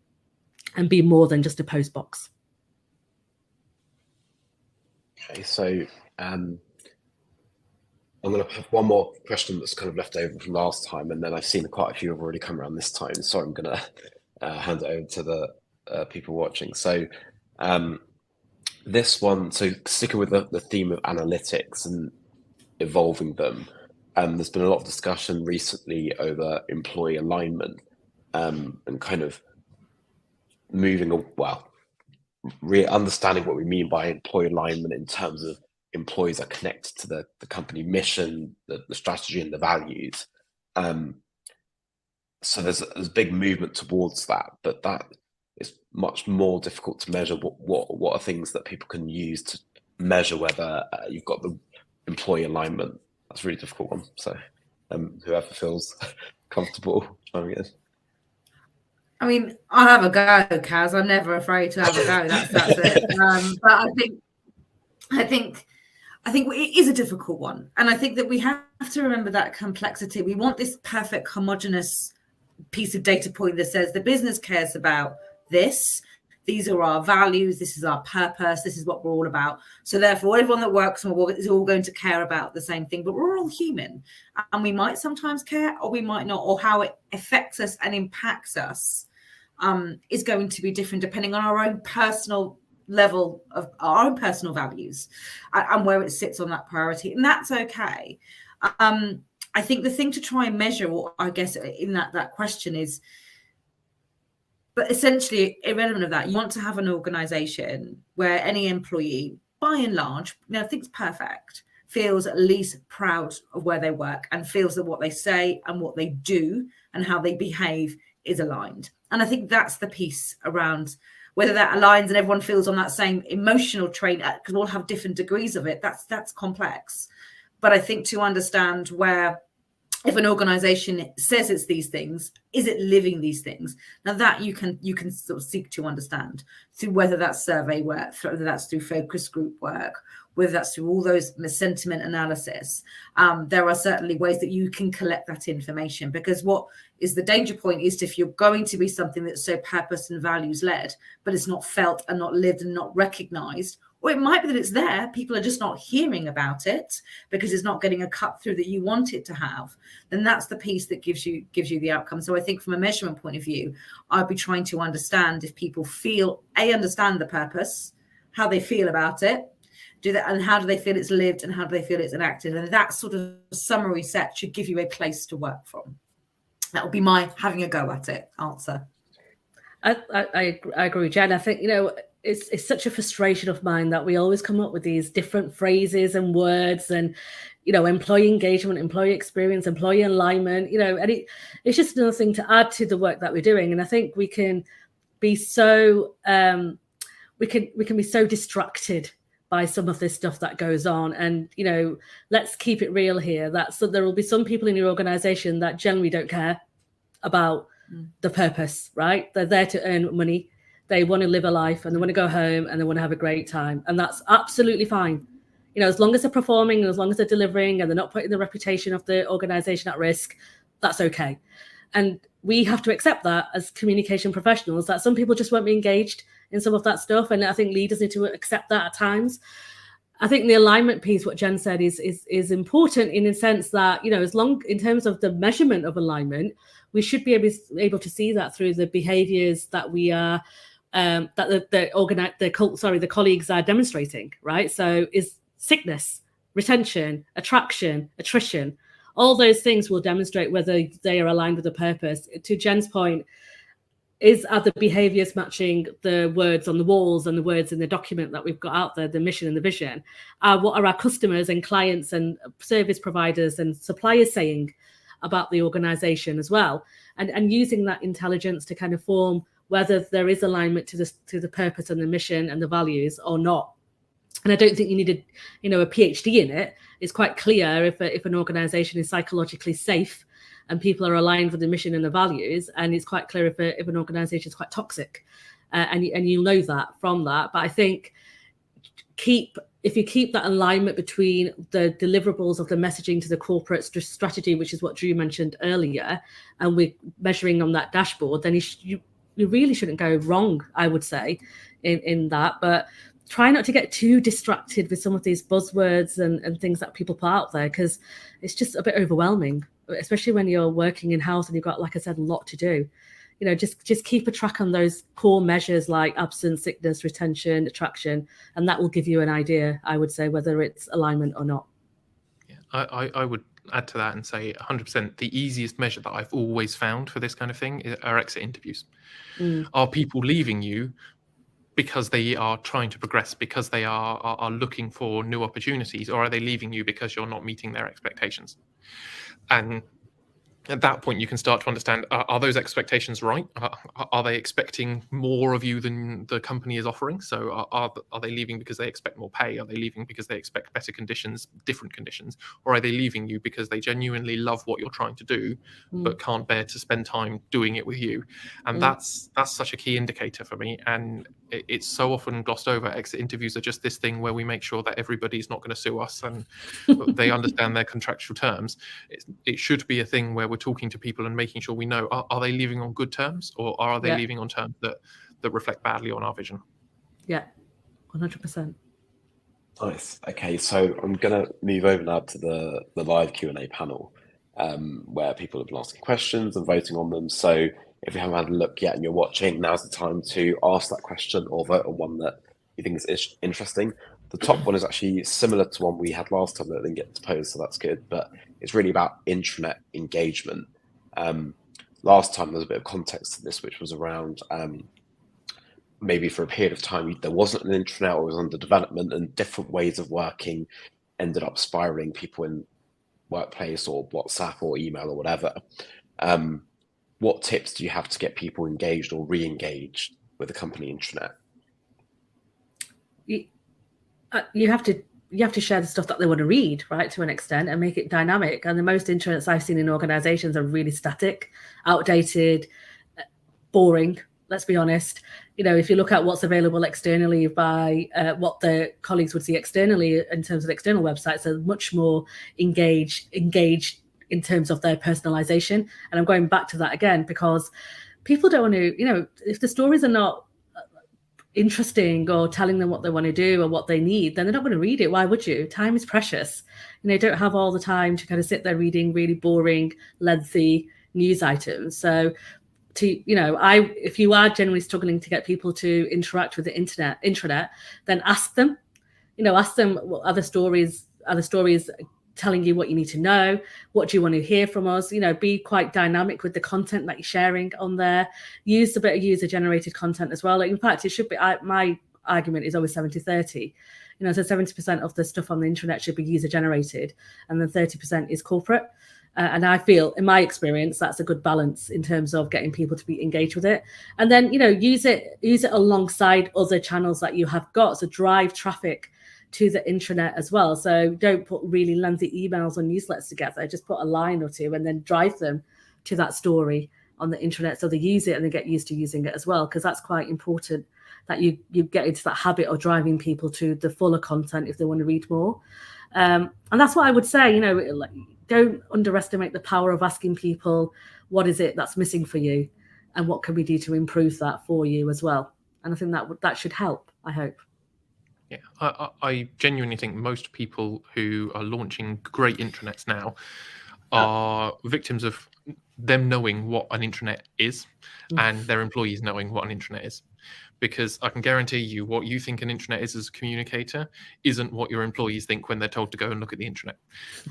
and be more than just a post box. Okay, so I'm going to have one more question that's kind of left over from last time, and then I've seen quite a few have already come around this time, so I'm going to hand it over to the people watching. So this one, so sticking with the theme of analytics and evolving them, there's been a lot of discussion recently over employee alignment, and kind of understanding what we mean by employee alignment in terms of employees are connected to the company mission, the strategy, and the values. So there's a big movement towards that, but that is much more difficult to measure. What are things that people can use to measure whether you've got the employee alignment? That's a really difficult one. So whoever feels comfortable trying it. I mean, I'll have a go, Kaz. I'm never afraid to have a go. That's it. But I think it is a difficult one, and I think that we have to remember that complexity. We want this perfect, homogenous piece of data point that says the business cares about this. These are our values. This is our purpose. This is what we're all about. So therefore, everyone that works is all going to care about the same thing. But we're all human, and we might sometimes care, or we might not, or how it affects us and impacts us is going to be different depending on our own personal level of our own personal values and where it sits on that priority. And that's okay. I think the thing to try and measure, or I guess in that question is, but essentially irrelevant of that, you want to have an organization where any employee, by and large, thinks perfect, feels at least proud of where they work, and feels that what they say and what they do and how they behave is aligned. And I think that's the piece around whether that aligns and everyone feels on that same emotional train, because we'll have different degrees of it. That's complex. But I think to understand where, if an organization says it's these things, is it living these things? Now that you can sort of seek to understand through whether that's survey work, whether that's through focus group work, whether that's through all those sentiment analysis. There are certainly ways that you can collect that information, because what is the danger point is if you're going to be something that's so purpose and values led, but it's not felt and not lived and not recognized, or it might be that it's there, people are just not hearing about it because it's not getting a cut through that you want it to have, then that's the piece that gives you the outcome. So I think from a measurement point of view, I'd be trying to understand if people understand the purpose, how they feel about it, do that, and how do they feel it's lived, and how do they feel it's enacted. And that sort of summary set should give you a place to work from. That would be my having a go at it answer. I agree with Jen. I think, it's such a frustration of mine that we always come up with these different phrases and words and, employee engagement, employee experience, employee alignment, and it's just another thing to add to the work that we're doing. And I think we can be so we can be so distracted by some of this stuff that goes on. And, let's keep it real here. There will be some people in your organization that generally don't care about the purpose, right? They're there to earn money. They want to live a life and they want to go home and they want to have a great time. And that's absolutely fine. As long as they're performing and as long as they're delivering and they're not putting the reputation of the organization at risk, that's okay. And we have to accept that as communication professionals, that some people just won't be engaged in some of that stuff. And I think leaders need to accept that at times. I think the alignment piece, what Jen said, is important in the sense that, as long in terms of the measurement of alignment, we should be able to see that through the behaviors that we are that the colleagues are demonstrating, right? So is sickness, retention, attraction, attrition, all those things will demonstrate whether they are aligned with the purpose. To Jen's point, are the behaviors matching the words on the walls and the words in the document that we've got out there, the mission and the vision? What are our customers and clients and service providers and suppliers saying about the organization as well? And using that intelligence to kind of form whether there is alignment to the purpose and the mission and the values or not. And I don't think you need a PhD in it. It's quite clear if an organization is psychologically safe and people are aligned with the mission and the values, and it's quite clear if an organization is quite toxic, and you'll know that from that. But I think if you keep that alignment between the deliverables of the messaging to the corporate strategy, which is what Drew mentioned earlier, and we're measuring on that dashboard, then you really shouldn't go wrong, I would say, in that. But try not to get too distracted with some of these buzzwords and things that people put out there, because it's just a bit overwhelming, especially when you're working in-house and you've got, like I said, a lot to do. Just keep a track on those core measures like absence, sickness, retention, attraction, and that will give you an idea, I would say, whether it's alignment or not. Yeah, I would add to that and say 100% the easiest measure that I've always found for this kind of thing are exit interviews. Are people leaving you because they are trying to progress, because they are looking for new opportunities, or are they leaving you because you're not meeting their expectations? And at that point, you can start to understand, are those expectations right? Are they expecting more of you than the company is offering? So are they leaving because they expect more pay? Are they leaving because they expect better conditions, different conditions? Or are they leaving you because they genuinely love what you're trying to do, but can't bear to spend time doing it with you? And that's such a key indicator for me. And it's so often glossed over. Exit interviews are just this thing where we make sure that everybody's not going to sue us and they understand their contractual terms. It should be a thing where we're talking to people and making sure we know, are they leaving on good terms, or are they leaving on terms that reflect badly on our vision? Yeah, 100%. Nice. Okay, so I'm going to move over now to the live Q&A panel, where people have been asking questions and voting on them. So if you haven't had a look yet and you're watching, now's the time to ask that question or vote on one that you think is interesting. The top one is actually similar to one we had last time that I didn't get to pose, so that's good. But it's really about intranet engagement. Last time there was a bit of context to this, which was around maybe for a period of time there wasn't an intranet or it was under development, and different ways of working ended up spiraling people in workplace or WhatsApp or email or whatever. What tips do you have to get people engaged or re-engaged with the company intranet? You have to share the stuff that they want to read, right, to an extent, and make it dynamic. And the most intranets I've seen in organizations are really static, outdated, boring. Let's be honest. If you look at what's available externally by what the colleagues would see externally in terms of external websites, are much more engaged in terms of their personalization. And I'm going back to that again because people don't want to, if the stories are not interesting or telling them what they want to do or what they need, then they're not going to read it. Why would you? Time is precious. Don't have all the time to kind of sit there reading really boring, lengthy news items. So if you are generally struggling to get people to interact with the intranet, then ask them, what other stories telling you what you need to know, what do you want to hear from us, be quite dynamic with the content that you're sharing on there. Use a bit of user generated content as well. In fact, it should be argument is always 70-30. So 70% of the stuff on the internet should be user generated, and then 30% is corporate. And I feel, in my experience, that's a good balance in terms of getting people to be engaged with it. And then, use it alongside other channels that you have got. So drive traffic to the intranet as well. So don't put really lengthy emails or newsletters together. Just put a line or two and then drive them to that story on the intranet, so they use it and they get used to using it as well, because that's quite important, that you get into that habit of driving people to the fuller content if they want to read more. And that's what I would say, don't underestimate the power of asking people, what is it that's missing for you, and what can we do to improve that for you as well. And I think that should help, I hope. Yeah, I genuinely think most people who are launching great intranets now are victims of them knowing what an intranet is and their employees knowing what an intranet is. Because I can guarantee you what you think an intranet is as a communicator isn't what your employees think when they're told to go and look at the intranet.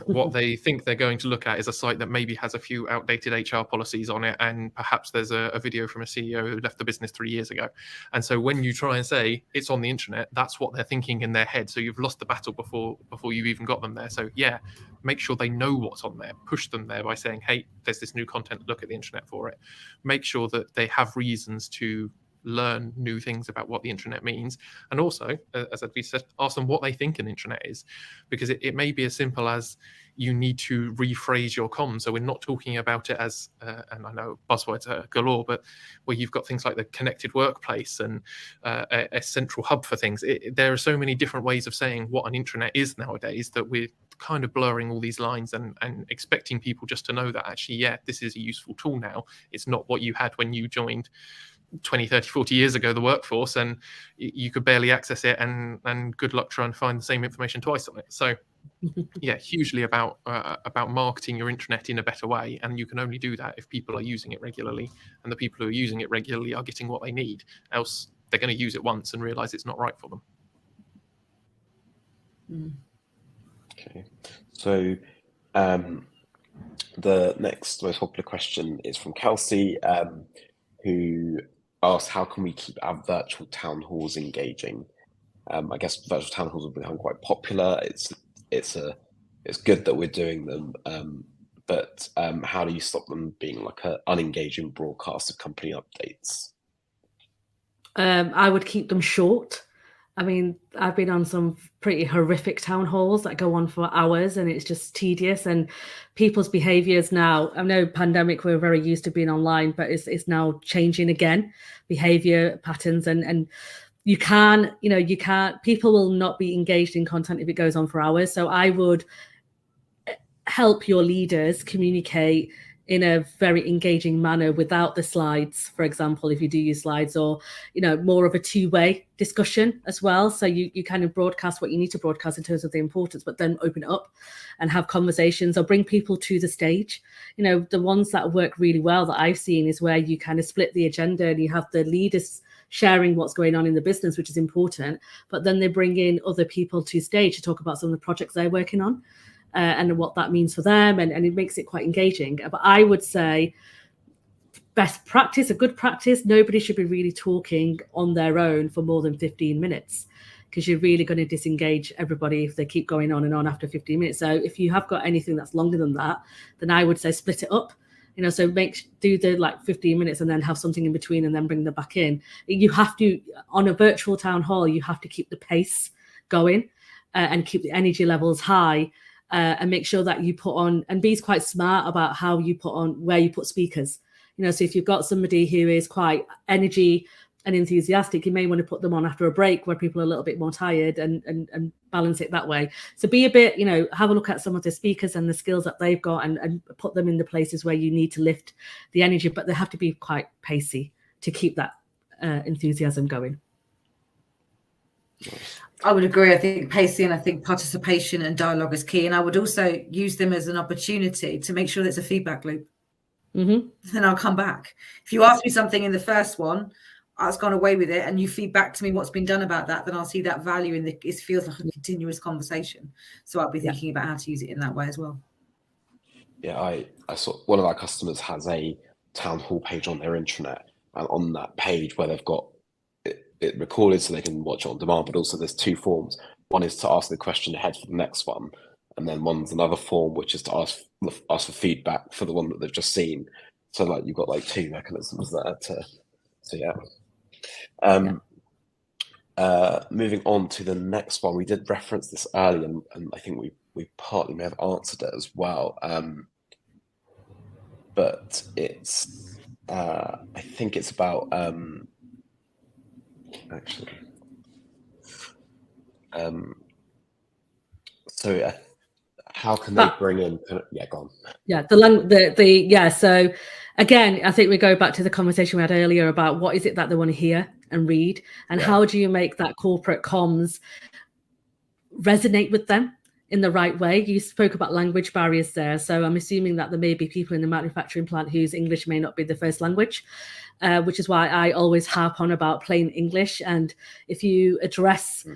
What they think they're going to look at is a site that maybe has a few outdated HR policies on it, and perhaps there's a video from a CEO who left the business 3 years ago. And so when you try and say it's on the intranet, that's what they're thinking in their head. So you've lost the battle before you've even got them there. So yeah, make sure they know what's on there. Push them there by saying, hey, there's this new content, look at the intranet for it. Make sure that they have reasons to learn new things about what the intranet means, and also, as Advita said, ask them what they think an intranet is, because it may be as simple as you need to rephrase your comms. So we're not talking about it as, and I know buzzwords are galore, but where you've got things like the connected workplace and a central hub for things. There are so many different ways of saying what an intranet is nowadays that we're kind of blurring all these lines and expecting people just to know that actually, yeah, this is a useful tool now. It's not what you had when you joined 20, 30, 40 years ago, the workforce, and you could barely access it, and good luck trying to find the same information twice on it. So yeah, hugely about marketing your intranet in a better way, and you can only do that if people are using it regularly, and the people who are using it regularly are getting what they need, else they're going to use it once and realize it's not right for them. Okay, so the next most popular question is from Kelsey, who asked, how can we keep our virtual town halls engaging? I guess virtual town halls have become quite popular. It's good that we're doing them, but how do you stop them being like an unengaging broadcast of company updates? I would keep them short. I mean, I've been on some pretty horrific town halls that go on for hours, and it's just tedious. And people's behaviours now, I know pandemic, we're very used to being online, but it's now changing again, behaviour patterns. And you can't, people will not be engaged in content if it goes on for hours. So I would help your leaders communicate in a very engaging manner without the slides, for example, if you do use slides, or, more of a two-way discussion as well. So you kind of broadcast what you need to broadcast in terms of the importance, but then open it up and have conversations or bring people to the stage. The ones that work really well that I've seen is where you kind of split the agenda and you have the leaders sharing what's going on in the business, which is important, but then they bring in other people to stage to talk about some of the projects they're working on. And what that means for them, and it makes it quite engaging. But I would say best practice, a good practice, nobody should be really talking on their own for more than 15 minutes, because you're really going to disengage everybody if they keep going on and on after 15 minutes. So if you have got anything that's longer than that, then I would say split it up. So do the 15 minutes and then have something in between and then bring them back in. You have to, on a virtual town hall, you have to keep the pace going and keep the energy levels high. And make sure that you put on, and be quite smart about how you put on, where you put speakers. So if you've got somebody who is quite energy and enthusiastic, you may want to put them on after a break where people are a little bit more tired and balance it that way. So be a bit, have a look at some of the speakers and the skills that they've got and put them in the places where you need to lift the energy, but they have to be quite pacey to keep that enthusiasm going. I would agree. I think pacing and I think participation and dialogue is key. And I would also use them as an opportunity to make sure there's a feedback loop. Then I'll come back. If you ask me something in the first one, I've gone away with it, and you feedback to me what's been done about that, then I'll see that value in it feels like a continuous conversation. So I'll be thinking about how to use it in that way as well. Yeah, I saw one of our customers has a town hall page on their intranet, and on that page where they've got it recorded so they can watch it on demand, but also there's two forms. One is to ask the question ahead for the next one, and then one's another form which is to ask for feedback for the one that they've just seen. So like you've got like two mechanisms there moving on to the next one. We did reference this earlier, and I think we partly may have answered it as well. But it's I think it's about how can they bring in? Go on. Yeah, so again, I think we go back to the conversation we had earlier about what is it that they want to hear and read, and how do you make that corporate comms resonate with them in the right way. You spoke about language barriers there, so I'm assuming that there may be people in the manufacturing plant whose English may not be the first language, which is why I always harp on about plain English. And if you address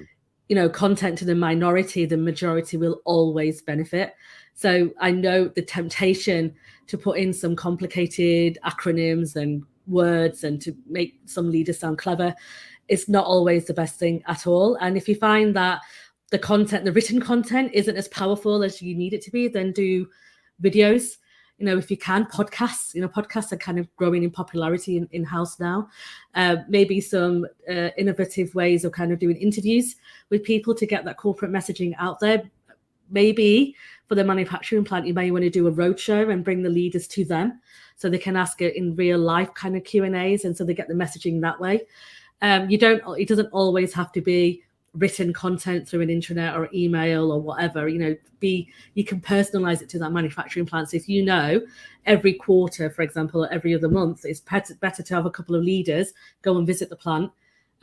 content to the minority, the majority will always benefit. So I know the temptation to put in some complicated acronyms and words and to make some leaders sound clever is not always the best thing at all. And if you find that the written content isn't as powerful as you need it to be, then do videos. If you can, podcasts. Podcasts are kind of growing in popularity in-house now. Maybe some innovative ways of kind of doing interviews with people to get that corporate messaging out there. Maybe for the manufacturing plant, you may want to do a roadshow and bring the leaders to them so they can ask it in real life kind of Q&As, and so they get the messaging that way. It doesn't always have to be written content through an intranet or email or whatever. You can personalize it to that manufacturing plant. So if every quarter, for example, or every other month, it's better to have a couple of leaders go and visit the plant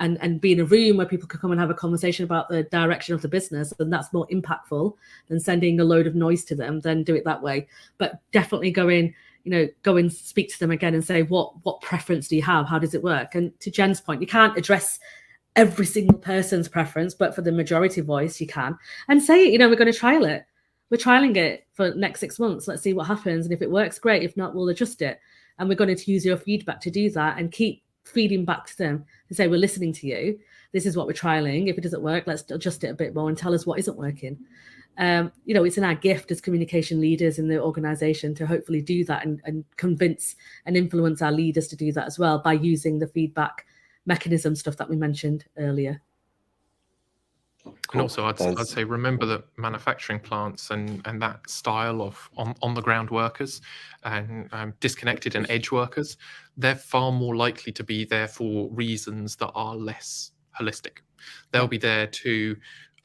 and be in a room where people can come and have a conversation about the direction of the business, and that's more impactful than sending a load of noise to them. Then do it that way. But definitely go and speak to them again and say, what preference do you have? How does it work? And to Jen's point, you can't address every single person's preference, but for the majority voice, you can. And say, we're going to trial it. We're trialing it for the next 6 months. Let's see what happens. And if it works, great. If not, we'll adjust it. And we're going to use your feedback to do that and keep feeding back to them to say, we're listening to you. This is what we're trialing. If it doesn't work, let's adjust it a bit more and tell us what isn't working. It's in our gift as communication leaders in the organization to hopefully do that and convince and influence our leaders to do that as well by using the feedback mechanism stuff that we mentioned earlier. And also, I'd say remember that manufacturing plants and that style of on the ground workers and disconnected and edge workers, they're far more likely to be there for reasons that are less holistic. They'll be there to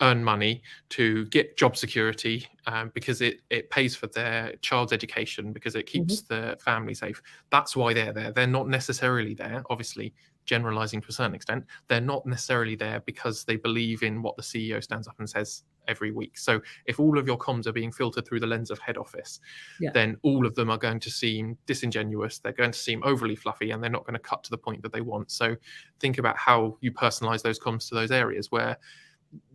earn money, to get job security, because it pays for their child's education, because it keeps the family safe. That's why they're there. They're not necessarily there, obviously, generalizing to a certain extent, they're not necessarily there because they believe in what the CEO stands up and says every week. So if all of your comms are being filtered through the lens of head office, then all of them are going to seem disingenuous, they're going to seem overly fluffy, and they're not going to cut to the point that they want. So think about how you personalize those comms to those areas where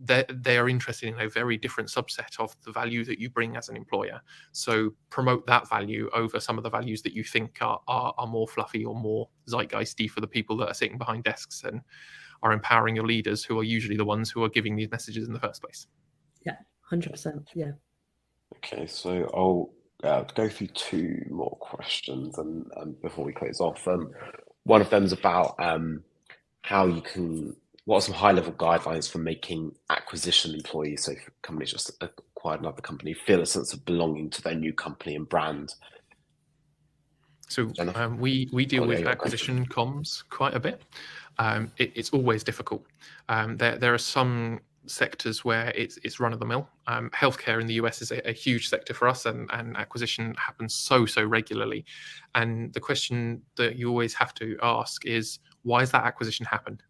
they are interested in a very different subset of the value that you bring as an employer. So promote that value over some of the values that you think are more fluffy or more zeitgeisty for the people that are sitting behind desks and are empowering your leaders, who are usually the ones who are giving these messages in the first place. Yeah, 100%. Yeah. Okay, so I'll go through two more questions and before we close off. One of them is about what are some high-level guidelines for making acquisition employees, so if a company's just acquired another company, feel a sense of belonging to their new company and brand? So we deal with acquisition comms quite a bit. It's always difficult. There are some sectors where it's run-of-the-mill. Healthcare in the US is a huge sector for us, and acquisition happens so regularly. And the question that you always have to ask is, why has that acquisition happened?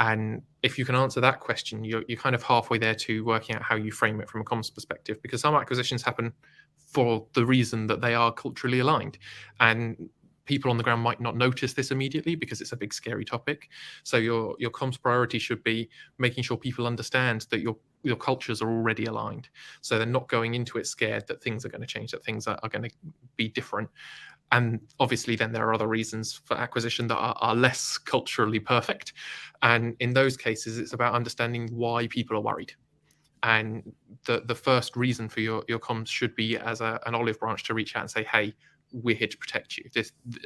And if you can answer that question, you're kind of halfway there to working out how you frame it from a comms perspective, because some acquisitions happen for the reason that they are culturally aligned. And people on the ground might not notice this immediately because it's a big, scary topic. So your comms priority should be making sure people understand that your cultures are already aligned. So they're not going into it scared that things are going to change, that things are going to be different. And obviously then there are other reasons for acquisition that are less culturally perfect. And in those cases, it's about understanding why people are worried. And the first reason for your comms should be as an olive branch to reach out and say, hey, we're here to protect you.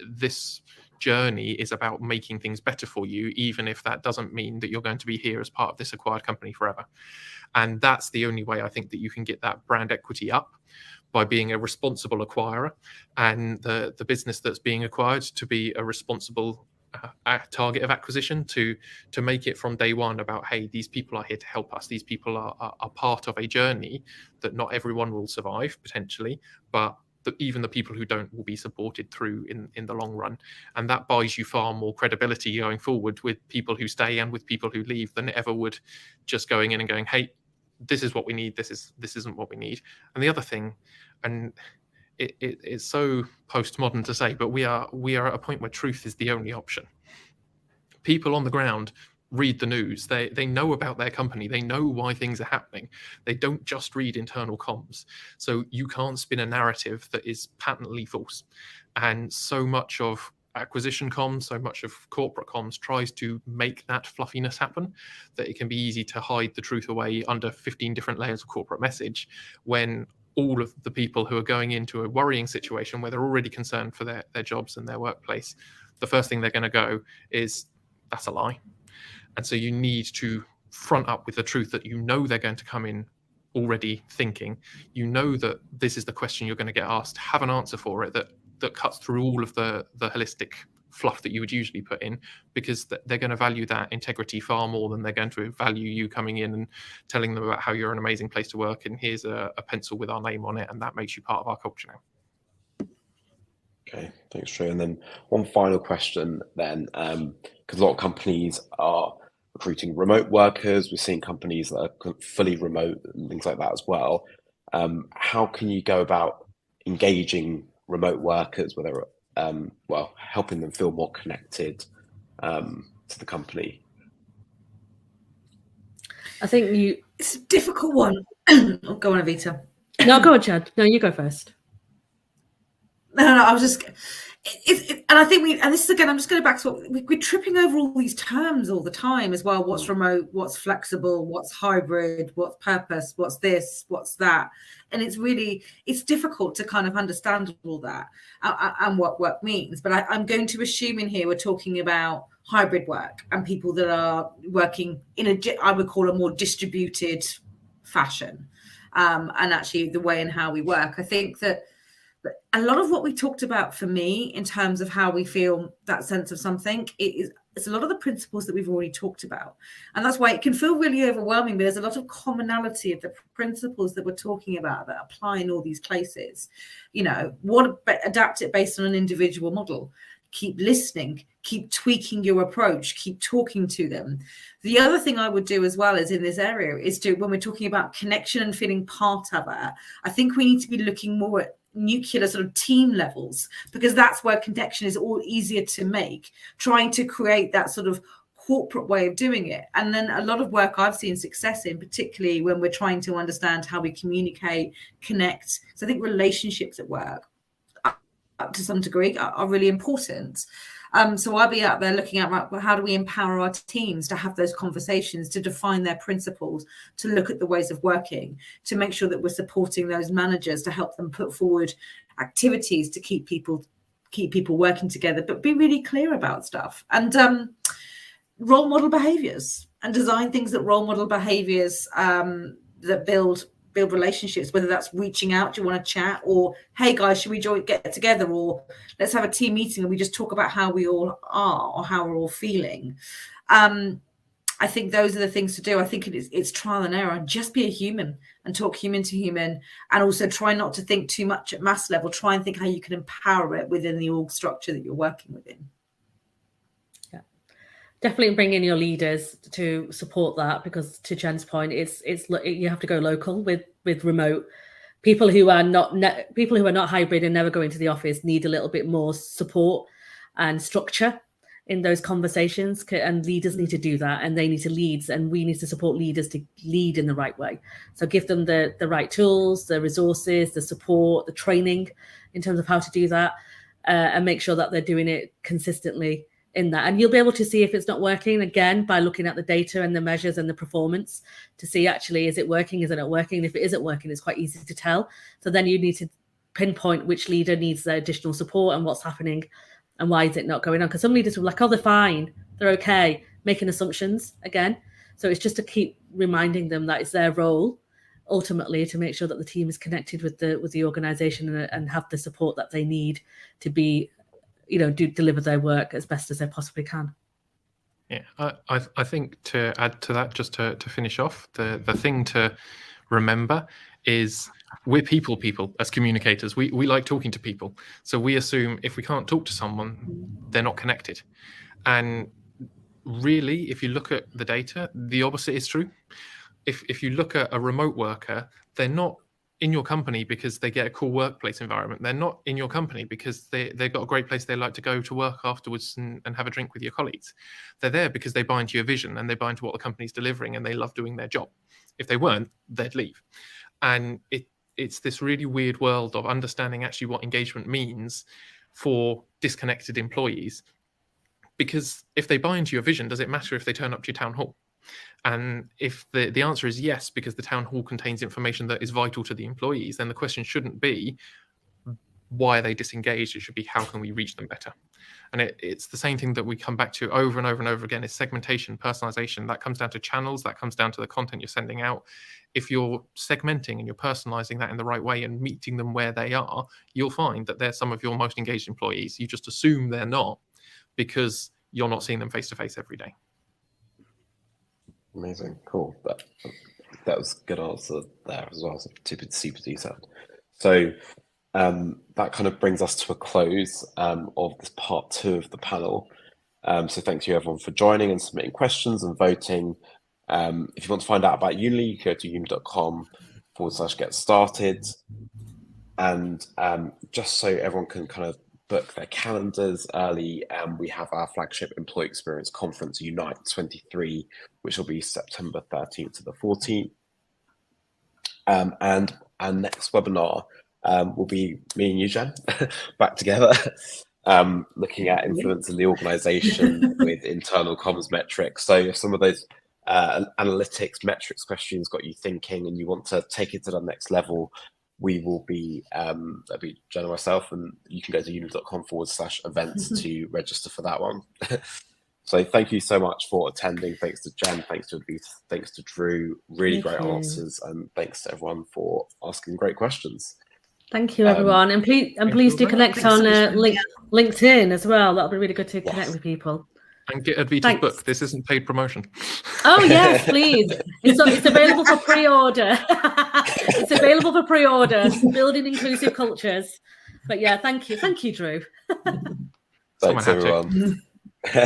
This journey is about making things better for you, even if that doesn't mean that you're going to be here as part of this acquired company forever. And that's the only way I think that you can get that brand equity up, by being a responsible acquirer, and the business that's being acquired to be a responsible target of acquisition, to make it from day one about, hey, these people are here to help us. These people are part of a journey that not everyone will survive potentially, but even the people who don't will be supported through in the long run. And that buys you far more credibility going forward with people who stay and with people who leave than it ever would just going in and going, hey, this is what we need, this isn't what we need. And the other thing, and it's so postmodern to say, but we are at a point where truth is the only option. People on the ground read the news. They know about their company. They know why things are happening. They don't just read internal comms. So you can't spin a narrative that is patently false. And so much of acquisition comms, so much of corporate comms tries to make that fluffiness happen, that it can be easy to hide the truth away under 15 different layers of corporate message, when all of the people who are going into a worrying situation where they're already concerned for their jobs and their workplace, the first thing they're going to go is, that's a lie. And so you need to front up with the truth that you know they're going to come in already thinking. You know that this is the question you're going to get asked. Have an answer for it that cuts through all of the holistic fluff that you would usually put in, because they're going to value that integrity far more than they're going to value you coming in and telling them about how you're an amazing place to work and here's a pencil with our name on it and that makes you part of our culture now. Okay, thanks, Drew. And then one final question then, because a lot of companies are recruiting remote workers. We're seeing companies that are fully remote and things like that as well. How can you go about engaging remote workers, whether helping them feel more connected to the company? I think it's a difficult one. Oh, go on, Evita. No, go on, Chad. No, you go first. No, I was just, and I think and this is again, I'm just going back to what we're tripping over all these terms all the time as well. What's remote, what's flexible, what's hybrid, what's purpose, what's this, what's that. And it's difficult to kind of understand all that and what work means. But I'm going to assume in here we're talking about hybrid work and people that are working in I would call a more distributed fashion. And actually the way and how we work. I think that a lot of what we talked about for me in terms of how we feel that sense of something, it's a lot of the principles that we've already talked about. And that's why it can feel really overwhelming, but there's a lot of commonality of the principles that we're talking about that apply in all these places. Adapt it based on an individual model. Keep listening, keep tweaking your approach, keep talking to them. The other thing I would do as well is in this area is when we're talking about connection and feeling part of it, I think we need to be looking more at nuclear sort of team levels, because that's where connection is all easier to make, trying to create that sort of corporate way of doing it. And then a lot of work I've seen success in, particularly when we're trying to understand how we communicate, connect. So I think relationships at work, up to some degree, are really important. So I'll be out there looking at how do we empower our teams to have those conversations, to define their principles, to look at the ways of working, to make sure that we're supporting those managers to help them put forward activities to keep people working together, but be really clear about stuff. And role model behaviors and design things that role model behaviors that build relationships, whether that's reaching out, do you want to chat, or hey guys, should we get together, or let's have a team meeting and we just talk about how we all are or how we're all feeling. I think those are the things to do. I think it's trial and error. Just be a human and talk human to human, and also try not to think too much at mass level. Try and think how you can empower it within the org structure that you're working within. Definitely bring in your leaders to support that, because to Jen's point, it's you have to go local with remote. People who are not hybrid and never go into the office need a little bit more support and structure in those conversations, and leaders need to do that, and they need to lead, and we need to support leaders to lead in the right way. So give them the right tools, the resources, the support, the training in terms of how to do that. and make sure that they're doing it consistently in that. And you'll be able to see if it's not working, again, by looking at the data and the measures and the performance to see, actually, is it working, is it not working? And if it isn't working, it's quite easy to tell. So then you need to pinpoint which leader needs the additional support and what's happening and why is it not going on. Because some leaders will be like, oh, they're fine, they're okay, making assumptions again. So it's just to keep reminding them that it's their role ultimately to make sure that the team is connected with the organization and have the support that they need to be, deliver their work as best as they possibly can. Yeah, I think to add to that, just to finish off, the thing to remember is we're people as communicators. We like talking to people. So we assume if we can't talk to someone, they're not connected. And really, if you look at the data, the opposite is true. If you look at a remote worker, they're not in your company because they get a cool workplace environment. They're not in your company because they've got a great place they like to go to work afterwards and have a drink with your colleagues. They're there because they buy into your vision and they buy into what the company's delivering and they love doing their job. If they weren't, they'd leave. And it's this really weird world of understanding actually what engagement means for disconnected employees. Because if they buy into your vision, does it matter if they turn up to your town hall? And if the answer is yes, because the town hall contains information that is vital to the employees, then the question shouldn't be why are they disengaged? It should be how can we reach them better? And it's the same thing that we come back to over and over and over again is segmentation, personalization. That comes down to channels, that comes down to the content you're sending out. If you're segmenting and you're personalizing that in the right way and meeting them where they are, you'll find that they're some of your most engaged employees. You just assume they're not because you're not seeing them face to face every day. Amazing, cool. That was a good answer there as well. So super detailed. So that kind of brings us to a close of this part 2 of the panel. So thank you everyone for joining and submitting questions and voting. If you want to find out about Unily, you can go to unily.com/get started. And just so everyone can kind of book their calendars early, we have our flagship Employee Experience Conference Unite 23, which will be September 13th to the 14th. And our next webinar will be me and you, Jen, back together, looking at influence in the organization with internal comms metrics. So if some of those analytics metrics questions got you thinking and you want to take it to the next level, we will be, that'll be Jen and myself, and you can go to unily.com/events to register for that one. So thank you so much for attending. Thanks to Jen, thanks to Advita, thanks to Drew. Really great answers, and thanks to everyone for asking great questions. Thank you, everyone. And please do connect on LinkedIn as well. That'll be really good to connect with people. And get Advita's book. This isn't paid promotion. Oh, yes, please. It's available for pre-order. It's available for pre-order. Building Inclusive Cultures. But yeah, thank you. Thank you, Drew. Thanks, everyone. All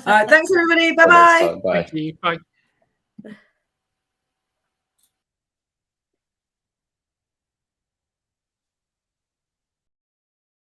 right, thanks, everybody. Bye-bye. Thank you. Bye.